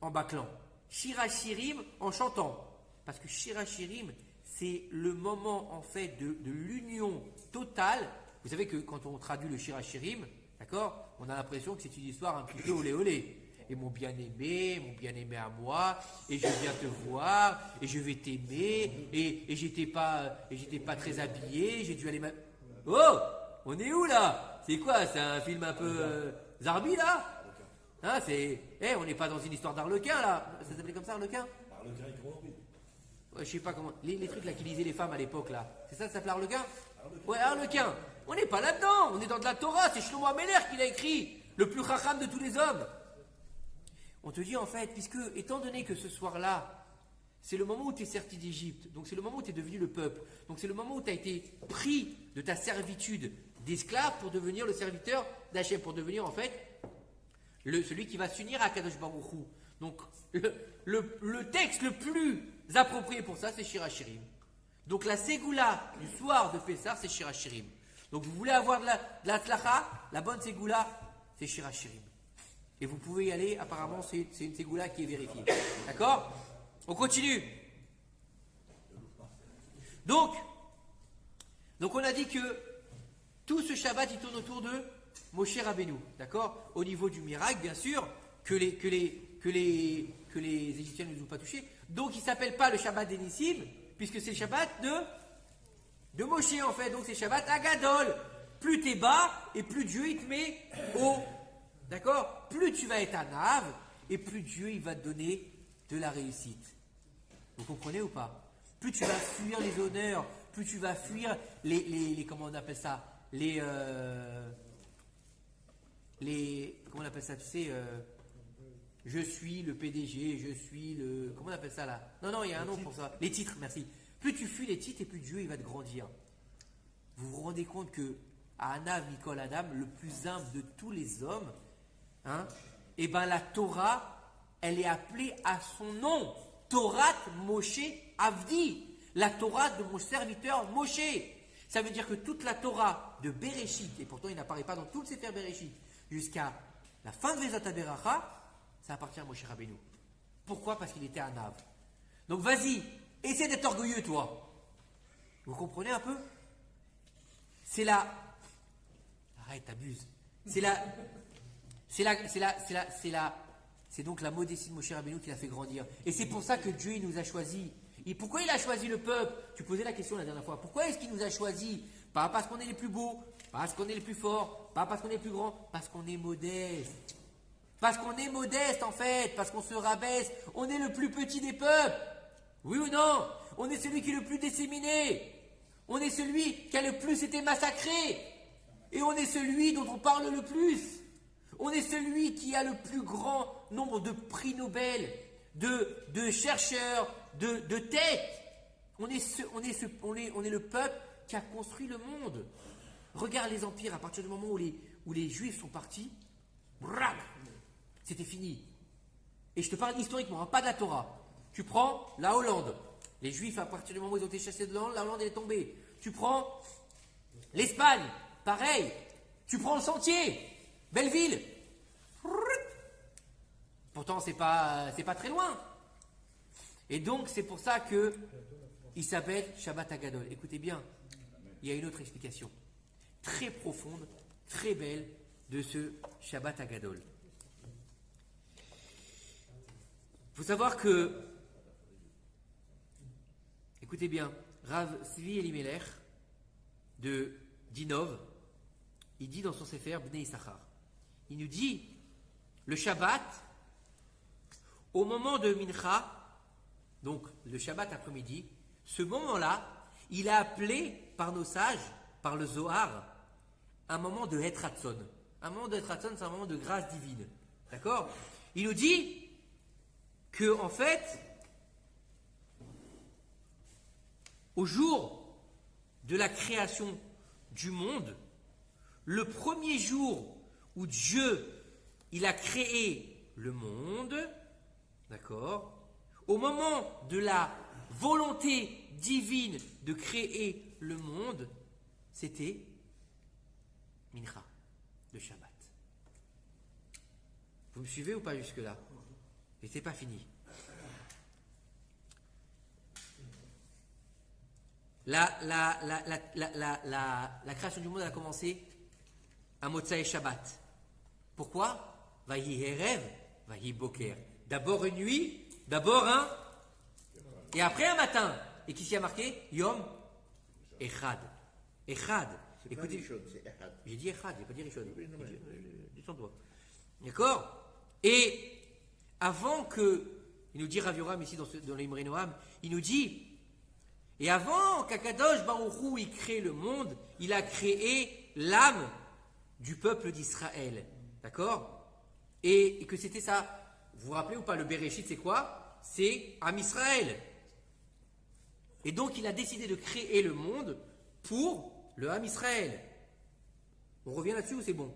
en bâclant. Shir Hashirim en chantant. Parce que Shir Hashirim, c'est le moment en fait de l'union totale. Vous savez que quand on traduit le Shir Hashirim, d'accord, on a l'impression que c'est une histoire un petit peu olé olé. Et mon bien-aimé à moi, et je viens te voir, et je vais t'aimer, et j'étais pas très habillé, j'ai dû aller Oh, on est où là? C'est quoi? C'est un film un peu Zarbi là? Hein, on n'est pas dans une histoire d'Arlequin là. Ça s'appelait comme ça, Arlequin? Arlequin et Grenoble. Ouais, je sais pas comment. Les trucs là qui lisaient les femmes à l'époque là. C'est ça s'appelait Arlequin? Ouais, Arlequin. On n'est pas là-dedans. On est dans de la Torah. C'est Shlomo Améler qui l'a écrit. Le plus chacham de tous les hommes. On te dit en fait, puisque, étant donné que ce soir-là, c'est le moment où tu es sorti d'Égypte, donc c'est le moment où tu es devenu le peuple, donc c'est le moment où tu as été pris de ta servitude d'esclave pour devenir le serviteur d'Hachem, pour devenir en fait celui qui va s'unir à Kadosh Baruch Hu. Donc le texte le plus approprié pour ça, c'est Shir Hashirim. Donc la Ségoula du soir de Pessah, c'est Shir Hashirim. Donc vous voulez avoir de la tzlacha, la bonne Ségoula, c'est Shir Hashirim. Et vous pouvez y aller, apparemment c'est une Ségoula qui est vérifiée. D'accord? On continue. Donc on a dit que tout ce Shabbat il tourne autour de Moshe Rabbeinu, d'accord? Au niveau du miracle, bien sûr, que les Égyptiens ne nous ont pas touché. Donc il ne s'appelle pas le Shabbat des Nissim, puisque c'est le Shabbat de Moshe en fait. Donc c'est Shabbat Agadol. Plus t'es bas et plus Dieu il te met haut. D'accord? Plus tu vas être un ave et plus Dieu il va te donner de la réussite. Vous comprenez ou pas? plus tu vas fuir les honneurs, plus tu vas fuir comment on appelle ça, comment on appelle ça, tu sais, je suis le PDG, je suis le, comment on appelle ça là? Non, il y a un nom pour ça. Les titres, merci. Plus tu fuis les titres et plus Dieu il va te grandir. Vous vous rendez compte que Anav, Nicole, Adam, le plus humble de tous les hommes, et ben la Torah, elle est appelée à son nom. Torah Moshe Avdi, la Torah de mon serviteur Moshe. Ça veut dire que toute la Torah de Bereshit, et pourtant il n'apparaît pas dans tout le Sefer Bereshit, jusqu'à la fin de Vezat HaBeracha, ça appartient à Moshe Rabbeinu. Pourquoi? Parce qu'il était Anav. Donc vas-y, essaie d'être orgueilleux toi. Vous comprenez un peu? C'est la... Arrête, t'abuses. C'est donc la modestie de Moshe Rabbeinu qui l'a fait grandir. Et c'est pour ça que Dieu il nous a choisis. Et pourquoi il a choisi le peuple? Tu posais la question la dernière fois. Pourquoi est-ce qu'il nous a choisis? Pas parce qu'on est les plus beaux, pas parce qu'on est les plus forts, pas parce qu'on est les plus grands, parce qu'on est modeste. Parce qu'on est modeste en fait, parce qu'on se rabaisse. On est le plus petit des peuples. Oui ou non? On est celui qui est le plus disséminé. On est celui qui a le plus été massacré. Et on est celui dont on parle le plus. On est celui qui a le plus grand nombre de prix Nobel, de chercheurs, de têtes. On est le peuple qui a construit le monde. Regarde les empires, à partir du moment où les Juifs sont partis, brac, c'était fini. Et je te parle historiquement, pas de la Torah. Tu prends la Hollande. Les Juifs, à partir du moment où ils ont été chassés de la Hollande elle est tombée. Tu prends l'Espagne, pareil. Tu prends le Sentier, Belleville. Pourtant, c'est pas très loin. Et donc, c'est pour ça que il s'appelle Shabbat Hagadol. Écoutez bien, il y a une autre explication très profonde, très belle de ce Shabbat Hagadol. Il faut savoir que, écoutez bien, Rav Zvi Elimelech de Dinov, il dit dans son Sefer Bnei Issachar, il nous dit, le Shabbat, au moment de Mincha, donc le Shabbat après-midi, ce moment-là, il est appelé par nos sages, par le Zohar, un moment de Hetratson. Un moment de Hetratson, c'est un moment de grâce divine. D'accord? Il nous dit que, en fait, au jour de la création du monde, le premier jour où Dieu, il a créé le monde, d'accord, au moment de la volonté divine de créer le monde, c'était Mincha, le Shabbat. Vous me suivez ou pas jusque-là? Et c'est pas fini. La création du monde a commencé à Motsai Shabbat. Pourquoi? Vahi Erev, Vahi Boker. D'abord une nuit, d'abord un, et après un matin. Et qui s'y a marqué? Yom Echad. Echad. Écoutez, j'ai dit Echad, j'ai pas dit Rishon. Du ton doigt. D'accord? Et avant que, il nous dit Rav Yoram ici dans l'Imre Noam, il nous dit, et avant qu'Akadosh Baruch Hu il crée le monde, il a créé l'âme du peuple d'Israël. D'accord? Et que c'était ça. Vous vous rappelez ou pas, le Bereshit c'est quoi? C'est Am Israël. Et donc il a décidé de créer le monde pour le Am Israël. On revient là-dessus ou c'est bon?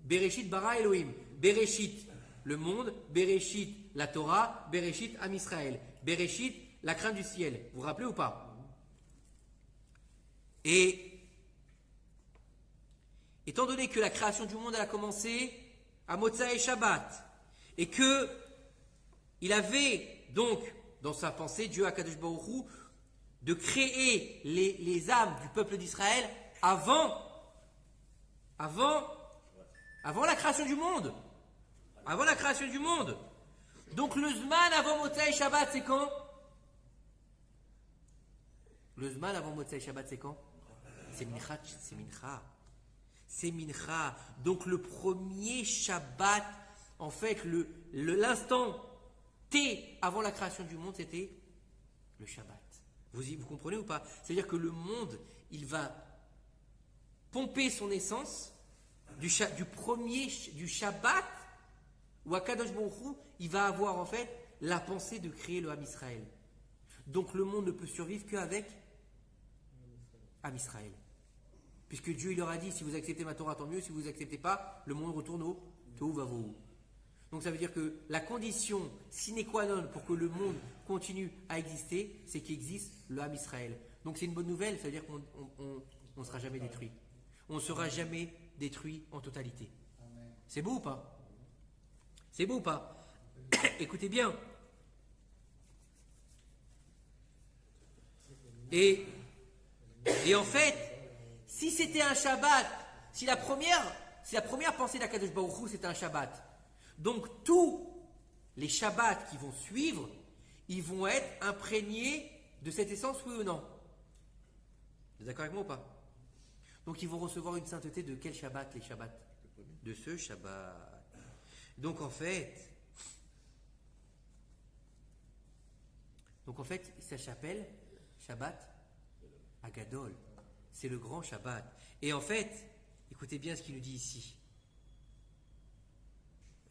Bereshit bara Elohim. Bereshit, le monde. Bereshit, la Torah. Bereshit, Am Israël. Bereshit, la crainte du ciel. Vous vous rappelez ou pas? Et étant donné que la création du monde elle a commencé à Motsai Shabbat, et que il avait donc dans sa pensée, Dieu Akadosh Baruch Hu, de créer les âmes du peuple d'Israël avant la création du monde. Avant la création du monde. Donc le Zman avant Motsai Shabbat, c'est quand? Le Zman avant Motsai Shabbat, c'est quand? C'est Mincha. C'est Mincha. Donc le premier Shabbat, en fait, l'instant T avant la création du monde, c'était le Shabbat. Vous comprenez ou pas? C'est-à-dire que le monde, il va pomper son essence du Shabbat, où Akadosh Baruch Hu, il va avoir en fait la pensée de créer le Ham Israël. Donc le monde ne peut survivre qu'avec Ham Israël. Puisque Dieu il leur a dit, si vous acceptez ma Torah, tant mieux, si vous acceptez pas, le monde retourne au Tohu Vavohu. Donc ça veut dire que la condition sine qua non pour que le monde continue à exister, c'est qu'il existe le Ham Israël. Donc c'est une bonne nouvelle, ça veut dire qu'on ne sera jamais détruit. On ne sera jamais détruit en totalité. C'est beau ou pas? C'est beau ou pas? Écoutez bien. Et en fait, si c'était un Shabbat, si la première pensée d'Akadosh Baruch Hu c'était un Shabbat, donc tous les Shabbats qui vont suivre, ils vont être imprégnés de cette essence, oui ou non? Vous êtes d'accord avec moi ou pas? Donc ils vont recevoir une sainteté de quel Shabbat, les Shabbats? De ce Shabbat. Donc en fait, ça s'appelle Shabbat Agadol. C'est le grand Shabbat. Et en fait, écoutez bien ce qu'il nous dit ici.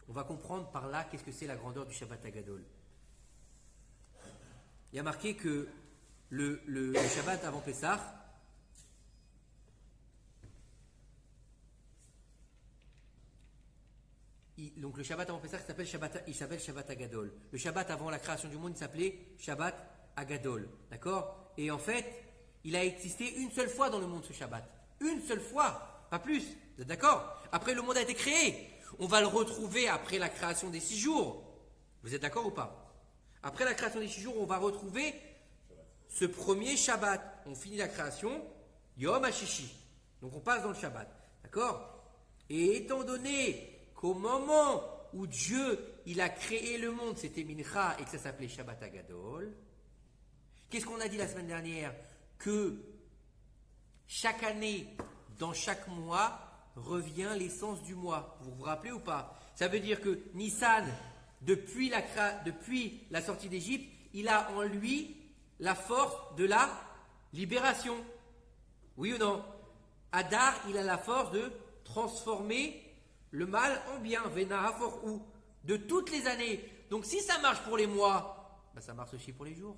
On va comprendre par là qu'est-ce que c'est la grandeur du Shabbat Agadol. Il y a marqué que le Shabbat avant Pessah, donc le Shabbat avant Pessah il s'appelle Shabbat Agadol. Le Shabbat avant la création du monde il s'appelait Shabbat Agadol. D'accord? Et en fait, il a existé une seule fois dans le monde ce Shabbat. Une seule fois, pas plus. Vous êtes d'accord? Après le monde a été créé. On va le retrouver après la création des 6 jours. Vous êtes d'accord ou pas? Après la création des 6 jours, on va retrouver ce premier Shabbat. On finit la création, Yom HaShishi. Donc on passe dans le Shabbat. D'accord? Et étant donné qu'au moment où Dieu il a créé le monde, c'était Mincha et que ça s'appelait Shabbat Agadol, qu'est-ce qu'on a dit la semaine dernière? Que chaque année, dans chaque mois, revient l'essence du mois. Vous vous rappelez ou pas? Ça veut dire que Nissan, depuis la sortie d'Égypte, il a en lui la force de la libération. Oui ou non? Adar, il a la force de transformer le mal en bien. Vena ou de toutes les années. Donc si ça marche pour les mois, ça marche aussi pour les jours.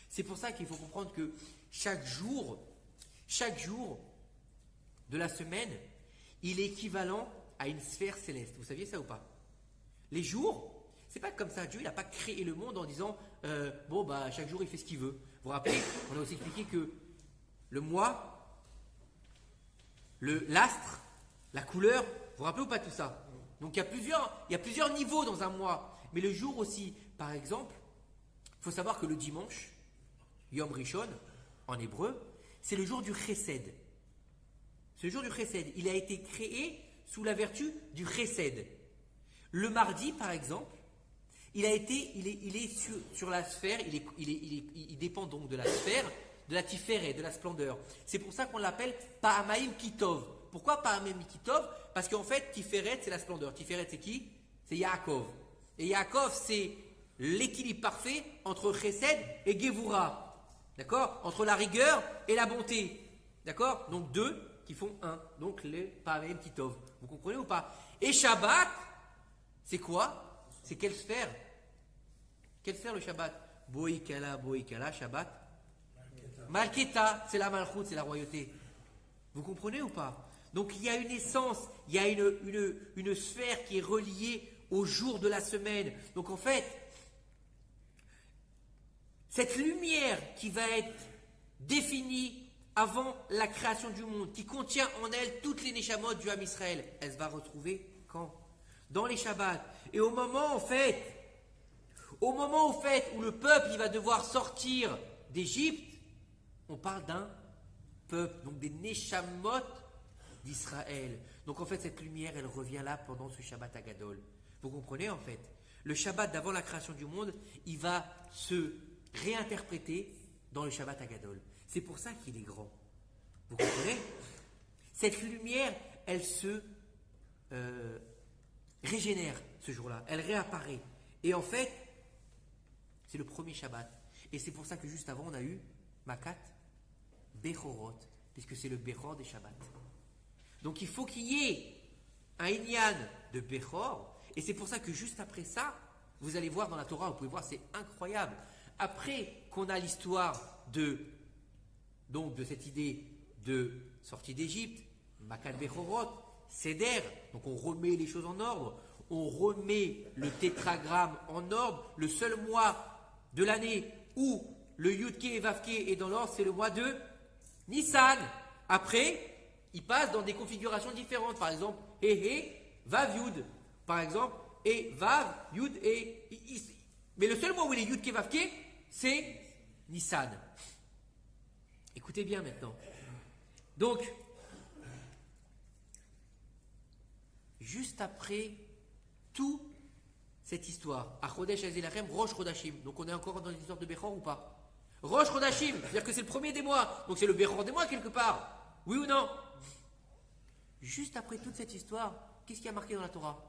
C'est pour ça qu'il faut comprendre que chaque jour de la semaine, il est équivalent à une sphère céleste. Vous saviez ça ou pas? Les jours, c'est pas comme ça. Dieu, il n'a pas créé le monde en disant chaque jour il fait ce qu'il veut. Vous vous rappelez? On a aussi expliqué que le mois, l'astre, la couleur, vous vous rappelez ou pas tout ça? Donc il y a plusieurs niveaux dans un mois. Mais le jour aussi, par exemple, il faut savoir que le dimanche, Yom Rishon, en hébreu, c'est le jour du Chesed. C'est le jour du Chesed. Il a été créé sous la vertu du Chesed. Le mardi, par exemple, il est sur la sphère, il dépend donc de la sphère, de la tiferet, de la splendeur. C'est pour ça qu'on l'appelle Pa'amaim Kitov. Pourquoi Pa'amaim Kitov? Parce qu'en fait, tiferet, c'est la splendeur. Tiferet, c'est qui? C'est Yaakov. Et Yaakov, c'est l'équilibre parfait entre Chesed et Gevura. D'accord? Entre la rigueur et la bonté. D'accord? Donc deux qui font un. Donc les Pa'amaim Kitov. Vous comprenez ou pas? Et Shabbat, c'est quoi? C'est quelle sphère? Quelle sphère le Shabbat? Boïkala, Shabbat. Malketa, c'est la Malchut, c'est la royauté. Vous comprenez ou pas? Donc il y a une essence, il y a une sphère qui est reliée au jour de la semaine. Donc en fait, cette lumière qui va être définie avant la création du monde, qui contient en elle toutes les Neshamot du Ham Israël, elle se va retrouver quand? Dans les Shabbats. Et au moment au fait où le peuple il va devoir sortir d'Égypte, on parle d'un peuple, donc des Neshamot d'Israël. Donc en fait cette lumière elle revient là pendant ce Shabbat Agadol. Vous comprenez en fait? Le Shabbat d'avant la création du monde, il va se réinterpréter dans le Shabbat Agadol. C'est pour ça qu'il est grand. Vous comprenez? Cette lumière, elle se régénère ce jour-là. Elle réapparaît. Et en fait, c'est le premier Shabbat. Et c'est pour ça que juste avant, on a eu Makat Bechorot, puisque c'est le Bechor des Shabbats. Donc il faut qu'il y ait un Inyan de Bechor, et c'est pour ça que juste après ça, vous allez voir dans la Torah, vous pouvez voir, c'est incroyable. Après qu'on a l'histoire de cette idée de sortie d'Égypte, Makat Bechorot, Seder, donc on remet les choses en ordre, on remet le tétragramme en ordre. Le seul mois de l'année où le Yudke et Vavke est dans l'ordre, c'est le mois de Nissan. Après, il passe dans des configurations différentes. Par exemple, Vav Yud. Par exemple, et Vav, Yud et Is. Mais le seul mois où il est Yudke Vavke, c'est Nissan. Écoutez bien maintenant. Donc, juste après toute cette histoire, à Chodesh Azelachem, Rosh Chodashim. Donc on est encore dans l'histoire de Bechor ou pas? Rosh Chodashim, c'est-à-dire que c'est le premier des mois. Donc c'est le Bechor des mois quelque part. Oui ou non? Juste après toute cette histoire, qu'est-ce qui a marqué dans la Torah?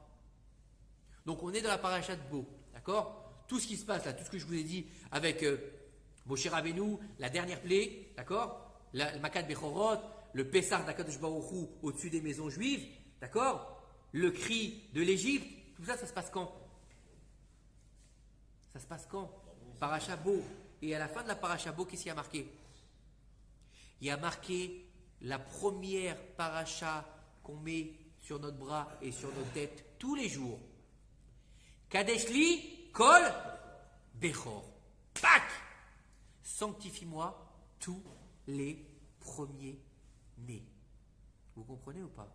Donc on est dans la paracha de Bo, d'accord? Tout ce qui se passe là, tout ce que je vous ai dit avec Moshe Rabbeinu, la dernière plaie, d'accord? Le Makat Bechorot, le Pessah d'Akadosh Baruch Hu au-dessus des maisons juives, d'accord? Le cri de l'Égypte, tout ça, ça se passe quand? Ça se passe quand? Paracha Bo. Et à la fin de la paracha Bo, qu'est-ce qu'il y a marqué? Il y a marqué la première paracha qu'on met sur notre bras et sur nos têtes tous les jours. Kadeshli Kol Bechor. Pak! Sanctifie-moi tous les premiers-nés. Vous comprenez ou pas?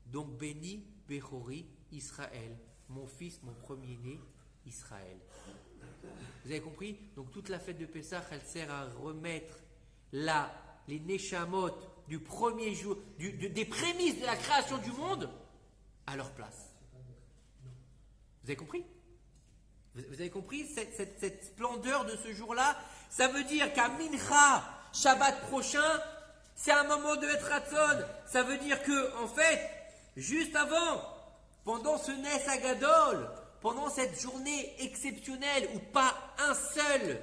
Donc, béni Bechori Israël, mon fils, mon premier-né, Israël. Vous avez compris? Donc, toute la fête de Pessah, elle sert à remettre les Neshamot du premier jour, des prémices de la création du monde à leur place. Vous avez compris? Vous avez compris cette splendeur de ce jour-là? Ça veut dire qu'à Mincha, Shabbat prochain, c'est un moment de être Ratzon. Ça veut dire que, en fait, juste avant, pendant ce Nes Agadol, pendant cette journée exceptionnelle où pas un seul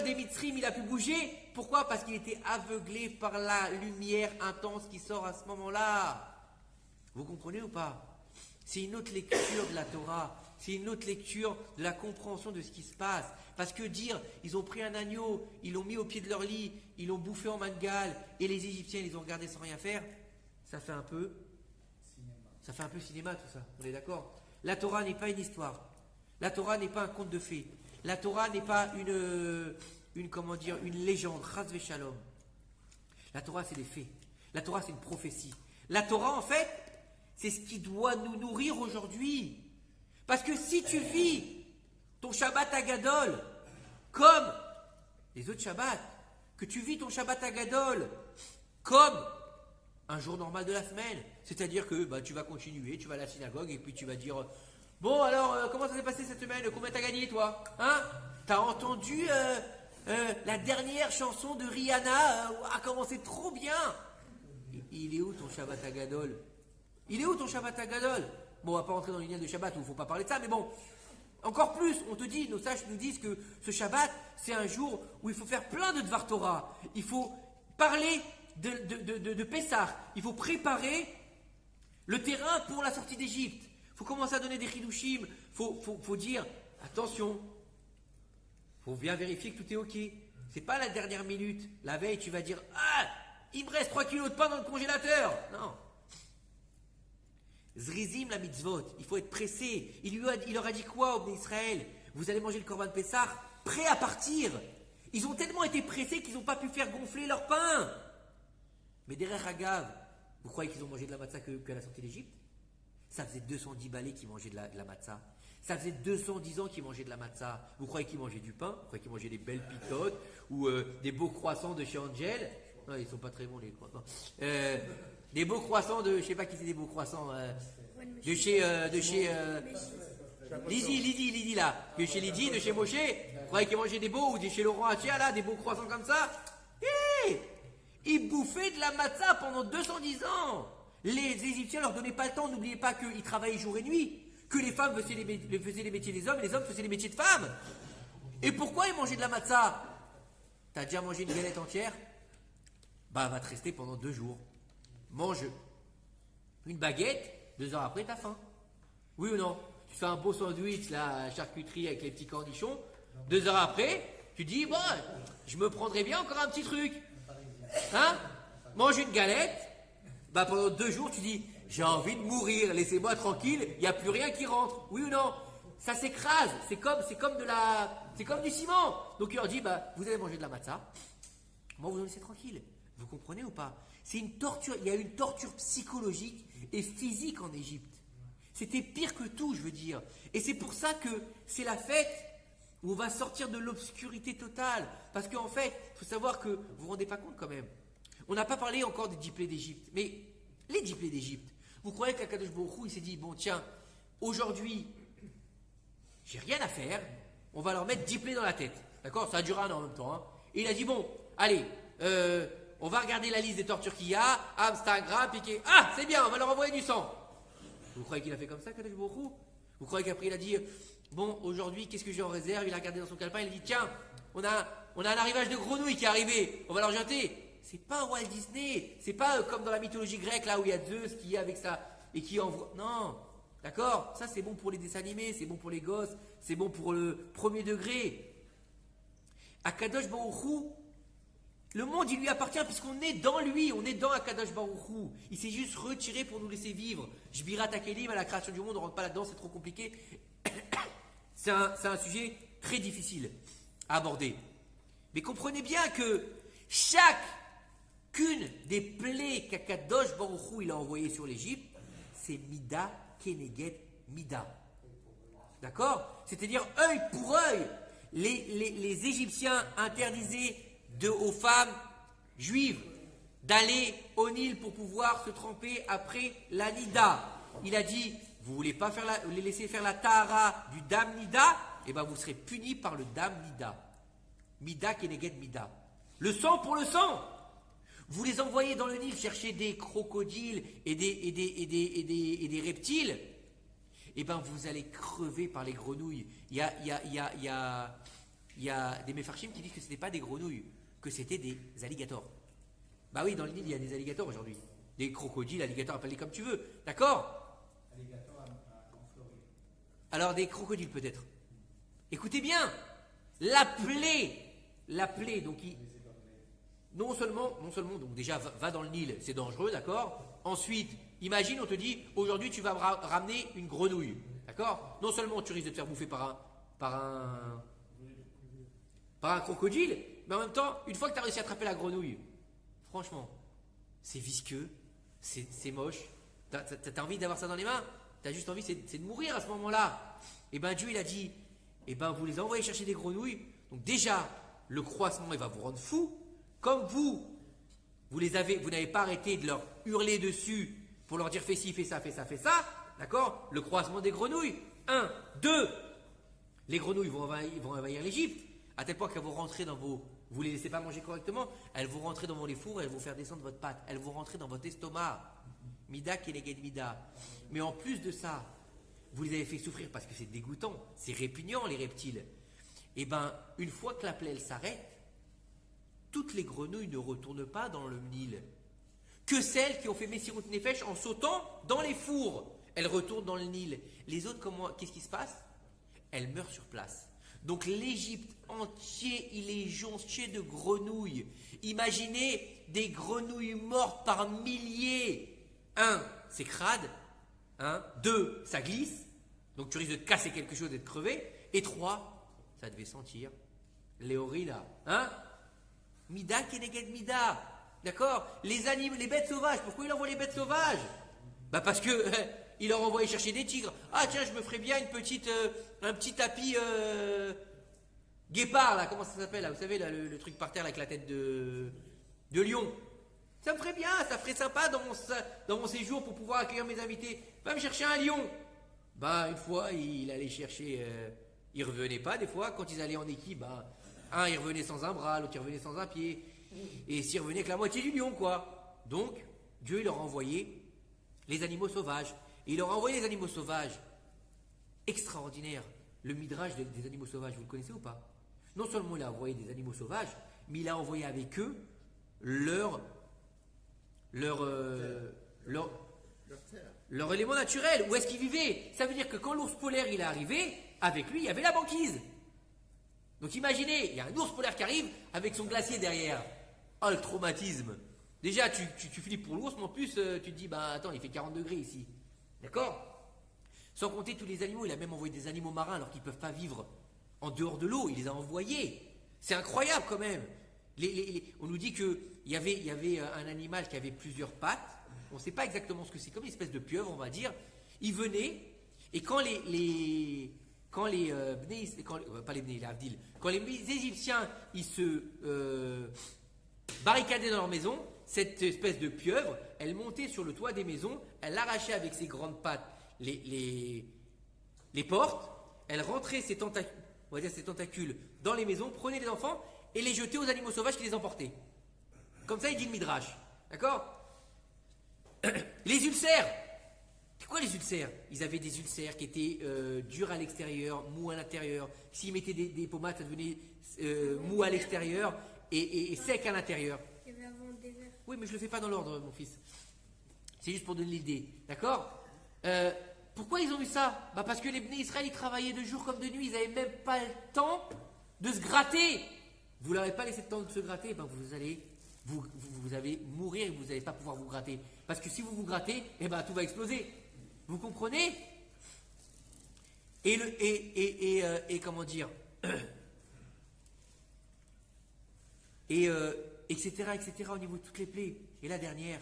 des Mitzrim il a pu bouger. Pourquoi? Parce qu'il était aveuglé par la lumière intense qui sort à ce moment-là. Vous comprenez ou pas? C'est une autre lecture de la Torah. C'est une autre lecture de la compréhension de ce qui se passe. Parce que dire, ils ont pris un agneau, ils l'ont mis au pied de leur lit, ils l'ont bouffé en mangal, et les Égyptiens, ils ont regardé sans rien faire, ça fait un peu cinéma tout ça. On est d'accord? La Torah n'est pas une histoire. La Torah n'est pas un conte de fées. La Torah n'est pas une légende. Chas v'shalom. La Torah, c'est des faits. La Torah, c'est une prophétie. La Torah, en fait, c'est ce qui doit nous nourrir aujourd'hui. Parce que si tu vis ton Shabbat Agadol comme les autres Shabbats, que tu vis ton Shabbat Agadol comme un jour normal de la semaine, c'est-à-dire que tu vas continuer, tu vas à la synagogue et puis tu vas dire bon alors comment ça s'est passé cette semaine, combien t'as gagné toi, hein? T'as entendu la dernière chanson de Rihanna a commencé trop bien. Il est où ton Shabbat Agadol? Il est où ton Shabbat Agadol? Bon, on va pas rentrer dans l'union de Shabbat où il ne faut pas parler de ça, mais bon, encore plus, on te dit, nos sages nous disent que ce Shabbat, c'est un jour où il faut faire plein de Dvar Torah. Il faut parler de Pessah. Il faut préparer le terrain pour la sortie d'Égypte. Il faut commencer à donner des chidushim. Faut dire, attention, il faut bien vérifier que tout est OK. C'est pas la dernière minute. La veille, tu vas dire, ah, il me reste 3 kilos de pain dans le congélateur. Non. Zrizim la mitzvot, il faut être pressé. Il leur a dit quoi au Bnei Israël? Vous allez manger le Korban Pessah, prêt à partir. Ils ont tellement été pressés qu'ils n'ont pas pu faire gonfler leur pain. Mais derrière Hagav, vous croyez qu'ils ont mangé de la matzah qu'à la sortie d'Égypte? Ça faisait 210 balais qui mangeaient de la matzah. Ça faisait 210 ans qu'ils mangeaient de la matzah. Vous croyez qu'ils mangeaient du pain? Vous croyez qu'ils mangeaient des belles pitotes ou des beaux croissants de chez Angel? Non, ils sont pas très bons les croissants. Des beaux croissants de, je sais pas qui c'est des beaux croissants, de chez Lydie là, de chez Lydie, de chez Moshe. Vous croyez qu'ils mangeaient des beaux ou de chez Laurent Hachia là, des beaux croissants comme ça? Ils bouffaient de la matzah pendant 210 ans. Les Égyptiens leur donnaient pas le temps. N'oubliez pas qu'ils travaillaient jour et nuit, que les femmes faisaient les métiers des hommes et les hommes faisaient les métiers de femmes. Et pourquoi ils mangeaient de la matzah? T'as déjà mangé une galette entière? Bah, va te rester pendant 2 jours. Mange une baguette, 2 heures après, t'as faim. Oui ou non? Tu fais un beau sandwich, la charcuterie avec les petits cornichons. 2 heures après, tu dis, bon, je me prendrais bien encore un petit truc. Hein? Mange une galette. Bah, pendant 2 jours, tu dis, j'ai envie de mourir, laissez-moi tranquille, il n'y a plus rien qui rentre. Oui ou non? Ça s'écrase, c'est comme du ciment. Donc il leur dit, bah, vous allez manger de la matzah, moi vous en laissez tranquille. Vous comprenez ou pas? C'est une torture, il y a une torture psychologique et physique en Égypte. C'était pire que tout, je veux dire. Et c'est pour ça que c'est la fête où on va sortir de l'obscurité totale. Parce qu'en fait, il faut savoir que, vous vous rendez pas compte quand même, on n'a pas parlé encore des 10 plaies d'Égypte, mais les 10 plaies d'Égypte, vous croyez qu'Akadosh Baruch Hu, il s'est dit, bon tiens, aujourd'hui, j'ai rien à faire, on va leur mettre 10 plaies dans la tête. D'accord? Ça a duré 1 an en même temps. Hein. Et il a dit, bon, allez, on va regarder la liste des tortures qu'il y a, Instagram, piqué. Ah, c'est bien, on va leur envoyer du sang. Vous croyez qu'il a fait comme ça, Kadosh Baruch Hu? Vous croyez qu'après il a dit, bon, aujourd'hui, qu'est-ce que j'ai en réserve? Il a regardé dans son calepin, il a dit, tiens, on a un arrivage de grenouilles qui est arrivé, on va leur jeter. C'est pas un Walt Disney, c'est pas comme dans la mythologie grecque, là où il y a Zeus qui est avec ça, et qui envoie. Non, d'accord? Ça c'est bon pour les dessins animés, c'est bon pour les gosses, c'est bon pour le premier degré. Akadosh Baruch Hu, le monde il lui appartient puisqu'on est dans lui, on est dans Akadosh Baruch Hu. Il s'est juste retiré pour nous laisser vivre. Jbirat Hakelim à la création du monde, on ne rentre pas là-dedans, c'est trop compliqué. C'est un sujet très difficile à aborder. Mais comprenez bien que chacune des plaies qu'Akadosh Baruch Hu il a envoyées sur l'Égypte, c'est Mida Keneged Mida. D'accord? C'est-à-dire œil pour œil. Les Égyptiens interdisaient aux femmes juives d'aller au Nil pour pouvoir se tremper après la Nida. Il a dit, vous voulez pas les laisser faire la Tahara du Dam Nida, et ben vous serez punis par le Dam Nida. Mida Keneged Mida. Le sang pour le sang. Vous les envoyez dans le Nil chercher des crocodiles et des reptiles, et ben vous allez crever par les grenouilles. Il y a des méfarchim qui disent que ce n'était pas des grenouilles, que c'était des alligators. Bah oui, dans le Nil, il y a des alligators aujourd'hui. Des crocodiles, alligators, appelle-les comme tu veux. D'accord? Alligators en Floride. Alors des crocodiles peut-être. Écoutez bien, la plaie, donc non seulement, donc déjà va dans le Nil, c'est dangereux, d'accord? Ensuite, imagine, on te dit, aujourd'hui tu vas ramener une grenouille, d'accord? Non seulement tu risques de te faire bouffer par un crocodile, mais en même temps, une fois que tu as réussi à attraper la grenouille, franchement, c'est visqueux, c'est moche, t'as envie d'avoir ça dans les mains, t'as juste envie, c'est de mourir à ce moment-là. Et ben Dieu il a dit, et ben vous les envoyez chercher des grenouilles, donc déjà, le croissement il va vous rendre fou, comme vous n'avez pas arrêté de leur hurler dessus pour leur dire fais ci, fais ça, d'accord? Le croissement des grenouilles, 1, 2, les grenouilles vont envahir l'Égypte, à tel point qu'elles vont rentrer dans vous les laissez pas manger correctement, elles vont rentrer dans les fours, elles vont faire descendre votre pâte, elles vont rentrer dans votre estomac. Mida Keneged Mida. Mais en plus de ça, vous les avez fait souffrir parce que c'est dégoûtant, c'est répugnant les reptiles. Et ben, une fois que la plaie elle s'arrête, toutes les grenouilles ne retournent pas dans le Nil. Que celles qui ont fait Messirut Nefesh en sautant dans les fours, elles retournent dans le Nil. Les autres, qu'est-ce qui se passe? Elles meurent sur place. Donc l'Égypte entier, il est jonché de grenouilles. Imaginez des grenouilles mortes par milliers. 1, c'est crade. 2, ça glisse. Donc tu risques de te casser quelque chose et de crever. Et 3, ça devait sentir. Léorida. Mida Keneged Mida. D'accord? Les bêtes sauvages. Pourquoi il envoie les bêtes sauvages? Bah parce que il leur envoyait chercher des tigres. Ah tiens, je me ferais bien un petit tapis guépard là. Comment ça s'appelle là? Vous savez là, le truc par terre avec la tête de lion. Ça me ferait bien, ça ferait sympa dans mon séjour pour pouvoir accueillir mes invités. Va me chercher un lion. Bah une fois il allait chercher, il revenait pas des fois. Quand ils allaient en équipe, bah un il revenait sans un bras, l'autre il revenait sans un pied. Et s'il revenait avec la moitié du lion quoi. Donc Dieu il leur a envoyé les animaux sauvages. Et il leur a envoyé les animaux sauvages. Extraordinaire. Le midrash des animaux sauvages, vous le connaissez ou pas? Non seulement il a envoyé des animaux sauvages, mais il a envoyé avec eux leur, leur, euh, leur, Leur terre. leur élément naturel. Où est-ce qu'ils vivaient? Ça veut dire que quand l'ours polaire il est arrivé, avec lui il y avait la banquise. Donc imaginez, il y a un ours polaire qui arrive avec son glacier derrière. Oh le traumatisme. Déjà tu flippes pour l'ours, mais en plus tu te dis, bah attends, il fait 40 degrés ici. D'accord? Sans compter tous les animaux, il a même envoyé des animaux marins alors qu'ils ne peuvent pas vivre en dehors de l'eau, il les a envoyés. C'est incroyable quand même. On nous dit qu'il y avait un animal qui avait plusieurs pattes, on ne sait pas exactement ce que c'est, comme une espèce de pieuvre on va dire. Il venait, et quand les Égyptiens ils se barricadaient dans leur maison, cette espèce de pieuvre, elle montait sur le toit des maisons, elle arrachait avec ses grandes pattes les portes, elle rentrait ses tentacules dans les maisons, prenait les enfants et les jetait aux animaux sauvages qui les emportaient. Comme ça, il dit le Midrash. D'accord? Les ulcères. C'est quoi les ulcères? Ils avaient des ulcères qui étaient durs à l'extérieur, mous à l'intérieur. S'ils mettaient des pommades, ça devenait mou à l'extérieur et sec à l'intérieur. Il y avait avant des verres. Oui, mais je ne le fais pas dans l'ordre, mon fils. C'est juste pour donner l'idée. D'accord? Pourquoi ils ont eu ça? Bah parce que les Bnei Israël, ils travaillaient de jour comme de nuit. Ils n'avaient même pas le temps de se gratter. Vous n'avez pas laissé le temps de se gratter, ben vous allez mourir et vous n'allez pas pouvoir vous gratter. Parce que si vous vous grattez, eh ben tout va exploser. Vous comprenez? Et comment dire? Etc. au niveau de toutes les plaies. Et la dernière?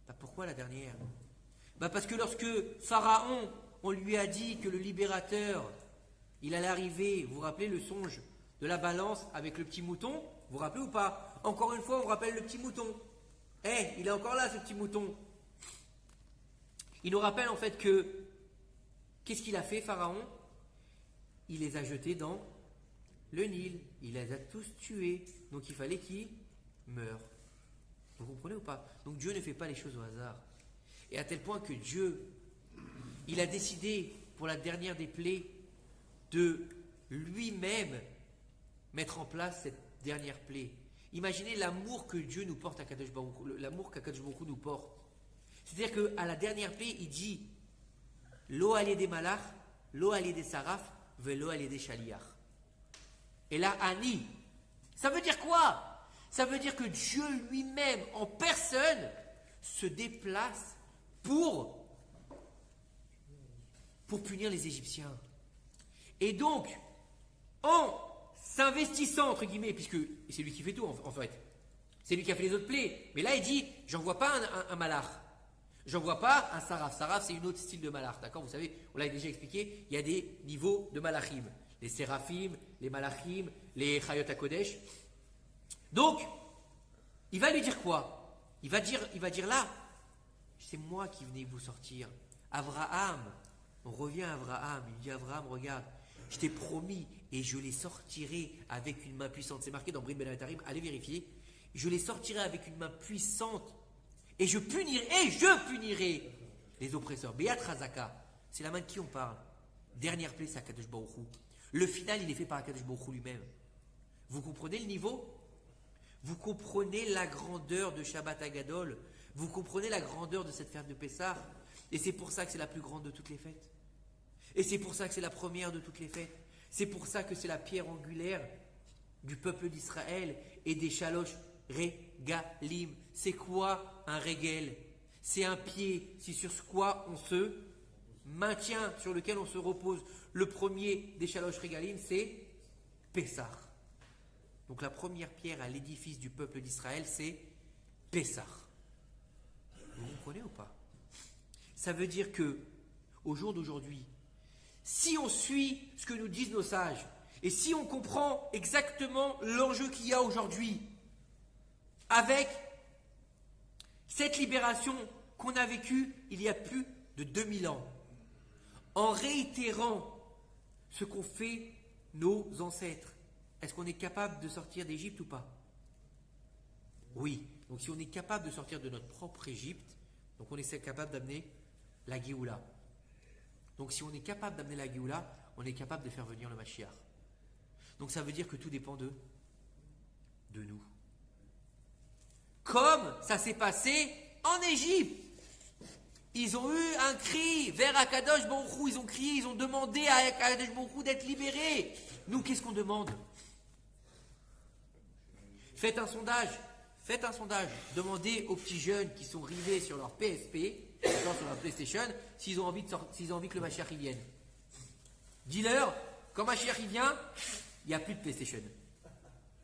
Bah pourquoi la dernière? Bah parce que lorsque Pharaon, on lui a dit que le libérateur, il allait arriver, vous vous rappelez le songe de la balance avec le petit mouton? Vous vous rappelez ou pas? Encore une fois, on rappelle le petit mouton. Il est encore là ce petit mouton. Il nous rappelle en fait que, qu'est-ce qu'il a fait Pharaon? Il les a jetés dans le Nil. Il les a tous tués. Donc il fallait qu'ils meurent. Vous comprenez ou pas? Donc Dieu ne fait pas les choses au hasard. Et à tel point que Dieu, il a décidé pour la dernière des plaies de lui-même mettre en place cette dernière plaie. Imaginez l'amour que Dieu nous porte à Kadosh Baruch Hu, l'amour qu'Akadosh Baruch Hu nous porte. C'est-à-dire qu'à la dernière plaie, il dit Lo alé des malach, lo alé des saraf, velo alé des shaliach. Et là, Ani. Ça veut dire quoi? Ça veut dire que Dieu lui-même, en personne, se déplace pour punir les Égyptiens. Et donc, en s'investissant, entre guillemets, puisque c'est lui qui fait tout en fait, c'est lui qui a fait les autres plaies, mais là il dit, j'envoie pas un malach, j'envoie pas un saraf. Saraf c'est une autre style de malach, d'accord? Vous savez, on l'a déjà expliqué, il y a des niveaux de malachim, les séraphim, les malachim, les chayot HaKodesh. Donc, il va lui dire quoi? Il va dire là, c'est moi qui venais vous sortir. Abraham, on revient à Abraham, il dit Abraham, regarde, je t'ai promis et je les sortirai avec une main puissante. C'est marqué dans Brit Ben Atarim, allez vérifier. Je les sortirai avec une main puissante et je punirai les oppresseurs. Beat Razaka, c'est la main de qui on parle? Dernière plaie, c'est Akadosh Baruch Hu. Le final, il est fait par Akadosh Baruch Hu lui-même. Vous comprenez le niveau? Vous comprenez la grandeur de Shabbat Agadol? Vous comprenez la grandeur de cette fête de Pessah? Et c'est pour ça que c'est la plus grande de toutes les fêtes. Et c'est pour ça que c'est la première de toutes les fêtes. C'est pour ça que c'est la pierre angulaire du peuple d'Israël et des Shalosh Regalim. C'est quoi un régel? C'est un pied, c'est sur quoi on se maintient, sur lequel on se repose. Le premier des Shalosh Regalim, c'est Pessah. Donc la première pierre à l'édifice du peuple d'Israël, c'est Pessah. Vous comprenez ou pas? Ça veut dire que, au jour d'aujourd'hui, si on suit ce que nous disent nos sages, et si on comprend exactement l'enjeu qu'il y a aujourd'hui, avec cette libération qu'on a vécue il y a plus de 2000 ans, en réitérant ce qu'ont fait nos ancêtres, est-ce qu'on est capable de sortir d'Égypte ou pas? Oui. Donc si on est capable de sortir de notre propre Égypte, donc on est capable d'amener la Géoula. Donc si on est capable d'amener la Géoula, on est capable de faire venir le Mashiach. Donc ça veut dire que tout dépend de nous. Comme ça s'est passé en Égypte. Ils ont eu un cri vers Akadosh Baruch Hu, ils ont crié, ils ont demandé à Akadosh Baruch Hu d'être libérés. Nous, qu'est-ce qu'on demande? Faites un sondage, demandez aux petits jeunes qui sont rivés sur leur PSP, sur leur PlayStation, s'ils ont envie que le Mashiach y vienne. Dis-leur, quand Mashiach y vient, il n'y a plus de PlayStation.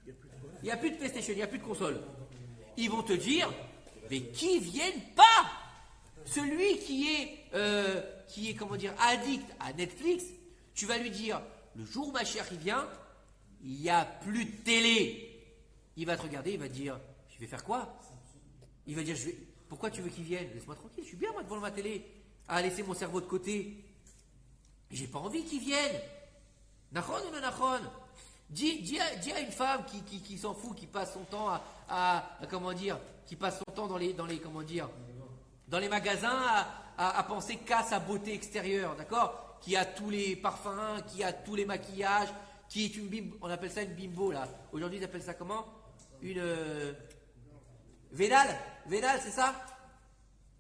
Il n'y a plus de PlayStation, il n'y a plus de console. Ils vont te dire, mais qui viennent pas? Celui qui est comment dire, addict à Netflix, tu vas lui dire, le jour où Mashiach y vient, il n'y a plus de télé. Il va te regarder, il va te dire, je vais faire quoi? Il va dire, pourquoi tu veux qu'il vienne? Laisse-moi tranquille, je suis bien moi devant ma télé, à laisser mon cerveau de côté. J'ai pas envie qu'il vienne. Nachon ou non nachon? Dis à une femme qui s'en fout, qui passe son temps comment dire, qui passe son temps dans les comment dire, dans les magasins à penser qu'à sa beauté extérieure, d'accord? Qui a tous les parfums, qui a tous les maquillages, qui est une bimbo, on appelle ça une bimbo là. Aujourd'hui ils appellent ça comment? Une Vénal, c'est ça?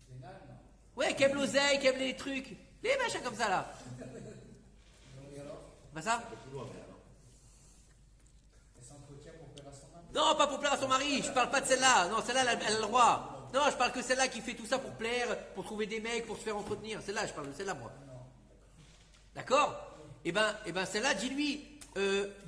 Vénal, non. Ouais, qui aime l'oseille, qui aime les trucs, les machins comme ça là. Pas ça? Non, pas pour plaire à son mari, je parle pas de celle-là. Non, celle-là, elle a le droit. Non, je parle que celle-là qui fait tout ça pour plaire, pour trouver des mecs, pour se faire entretenir. Celle-là, je parle de celle-là, moi. D'accord? Eh ben, celle-là, dis-lui,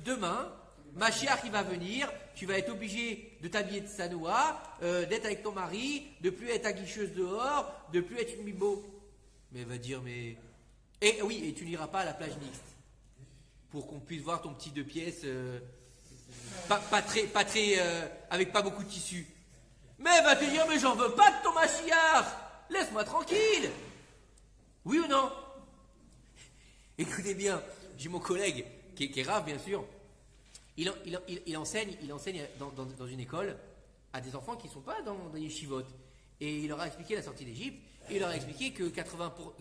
demain, Mashiach, il va venir, tu vas être obligé de t'habiller de sanoa, d'être avec ton mari, de plus être aguicheuse dehors, de plus être une bimbo. Mais elle va dire, mais... Et oui, et tu n'iras pas à la plage mixte. Pour qu'on puisse voir ton petit 2 pièces, pas très, avec pas beaucoup de tissu. Mais elle va te dire, mais j'en veux pas de ton Mashiach, laisse-moi tranquille. Oui ou non? Écoutez bien, j'ai mon collègue, qui est rave bien sûr, il enseigne dans une école à des enfants qui ne sont pas dans les yeshivot. Et il leur a expliqué la sortie d'Égypte, et il leur a expliqué que qu'il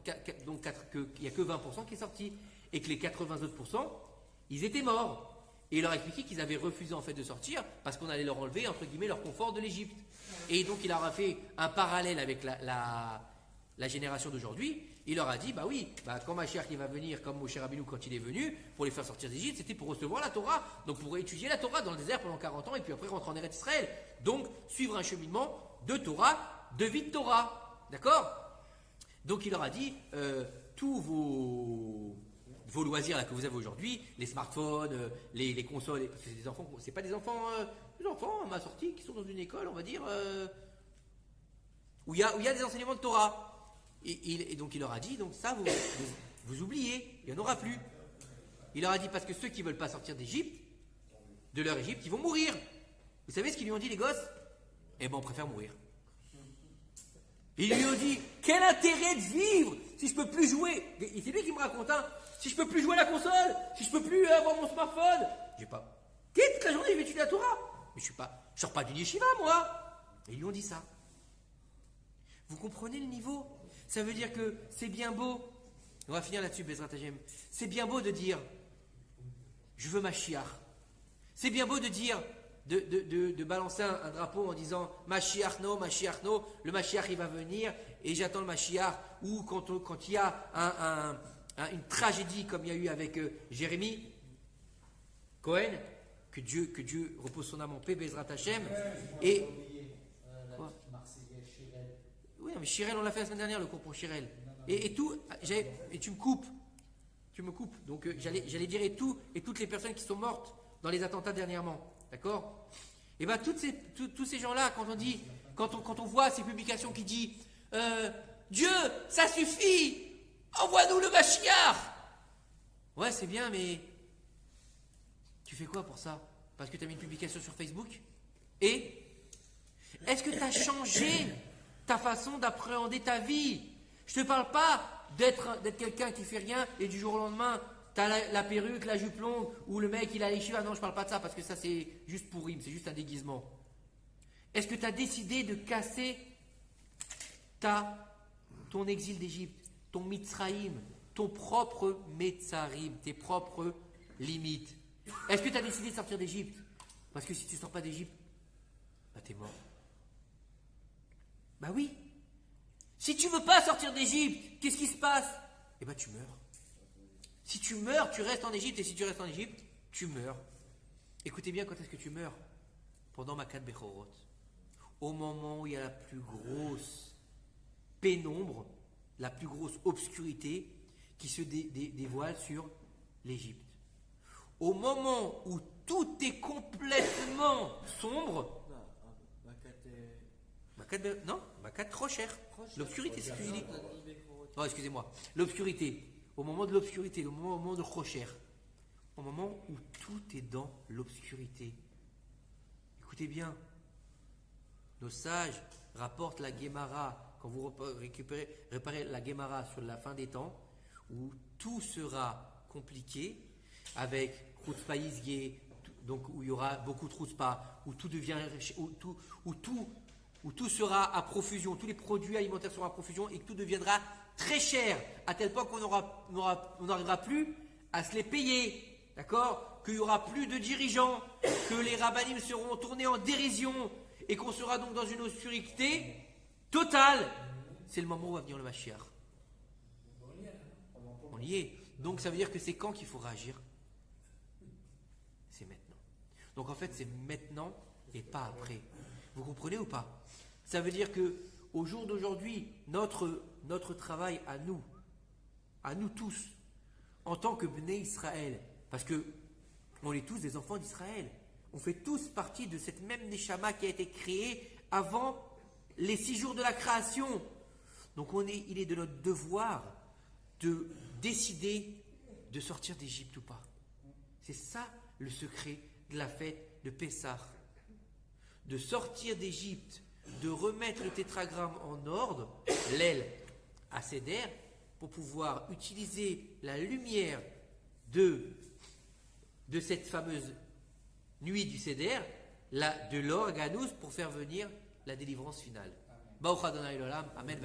n'y a que 20% qui est sorti, et que les 80 autres pourcents, ils étaient morts. Et il leur a expliqué qu'ils avaient refusé en fait de sortir, parce qu'on allait leur enlever, entre guillemets, leur confort de l'Égypte. Et donc il leur a fait un parallèle avec la génération d'aujourd'hui. Il leur a dit, bah oui, quand Mashiach il va venir, comme Moshe Rabbeinu quand il est venu, pour les faire sortir d'Égypte, c'était pour recevoir la Torah, donc pour étudier la Torah dans le désert pendant 40 ans, et puis après rentrer en Eretz Israël. Donc suivre un cheminement de Torah, de vie de Torah. D'accord? Donc il leur a dit, tous vos loisirs là, que vous avez aujourd'hui, les smartphones, les consoles, c'est des enfants, c'est pas des enfants à ma sortie qui sont dans une école, on va dire, où il y a des enseignements de Torah. Et donc il leur a dit, donc ça vous oubliez, il n'y en aura plus. Il leur a dit, parce que ceux qui ne veulent pas sortir d'Égypte, de leur Égypte, ils vont mourir. Vous savez ce qu'ils lui ont dit les gosses? Eh ben on préfère mourir. Et ils lui ont dit, quel intérêt de vivre si je peux plus jouer? Et c'est lui qui me raconte, hein, si je peux plus jouer à la console, si je peux plus avoir mon smartphone, j'ai pas. Toute la journée je vais étudier la Torah. Mais je sors pas du yeshiva moi. Et ils lui ont dit ça. Vous comprenez le niveau? Ça veut dire que c'est bien beau, on va finir là-dessus, Bezrat Hashem. C'est bien beau de dire, je veux Mashiach. C'est bien beau de dire, de balancer un drapeau en disant, Mashiach no, le Mashiach il va venir, et j'attends le Mashiach. Ou quand il y a une tragédie comme il y a eu avec Jérémie Cohen, que Dieu repose son âme en paix, Bezrat Hashem. Et... Quoi? Oui, mais Chirel, on l'a fait la semaine dernière, le cours pour Chirel. Et tu me coupes. Donc j'allais dire et toutes les personnes qui sont mortes dans les attentats dernièrement. D'accord? Et bien tous ces gens-là, quand on voit ces publications qui disent Dieu, ça suffit, envoie-nous le Mashiach. Ouais, c'est bien, mais tu fais quoi pour ça? Parce que tu as mis une publication sur Facebook? Et est-ce que tu as changé ta façon d'appréhender ta vie? Je te parle pas d'être quelqu'un qui fait rien et du jour au lendemain t'as la perruque, la jupe longue ou le mec il a les cheveux. Non, je parle pas de ça parce que ça c'est juste pour rime, c'est juste un déguisement. Est-ce que tu as décidé de casser ton exil d'Égypte, ton Mitzraïm, ton propre Metzarim, tes propres limites? Est-ce que tu as décidé de sortir d'Égypte? Parce que si tu ne sors pas d'Égypte, bah t'es mort. Bah oui. Si tu veux pas sortir d'Égypte, qu'est-ce qui se passe? Eh ben tu meurs. Si tu meurs, tu restes en Égypte, et si tu restes en Égypte, tu meurs. Écoutez bien, quand est-ce que tu meurs? Pendant Makat Bechorot. Au moment où il y a la plus grosse pénombre, la plus grosse obscurité qui se dévoile sur l'Égypte. Au moment où tout est complètement sombre, Makat Rocher, l'obscurité, c'est ce que je dis. Non, excusez-moi, l'obscurité, au moment de l'obscurité, au moment de Rocher, au moment où tout est dans l'obscurité. Écoutez bien, nos sages rapportent la Guémara, quand vous réparez la Guémara sur la fin des temps, où tout sera compliqué, avec Chutzpah Yizgé, donc où il y aura beaucoup de Chutzpah, où tout sera à profusion, tous les produits alimentaires seront à profusion et que tout deviendra très cher, à tel point qu'on n'arrivera plus à se les payer. D'accord? Qu'il n'y aura plus de dirigeants, que les rabbinim seront tournés en dérision et qu'on sera donc dans une obscurité totale. C'est le moment où va venir le Mashiach. On y est. Donc ça veut dire que c'est quand qu'il faut réagir? C'est maintenant. Donc en fait c'est maintenant et pas après. Vous comprenez ou pas? Ça veut dire que au jour d'aujourd'hui, notre travail à nous tous, en tant que Bnei Israël, parce que on est tous des enfants d'Israël. On fait tous partie de cette même Neshama qui a été créée avant les 6 jours de la création. Donc il est de notre devoir de décider de sortir d'Égypte ou pas. C'est ça le secret de la fête de Pessah. De sortir d'Égypte, de remettre le tétragramme en ordre, l'aile à Seder, pour pouvoir utiliser la lumière de cette fameuse nuit du Seder, de l'or Ganous, pour faire venir la délivrance finale. Baruch Adonai Olam, Amen.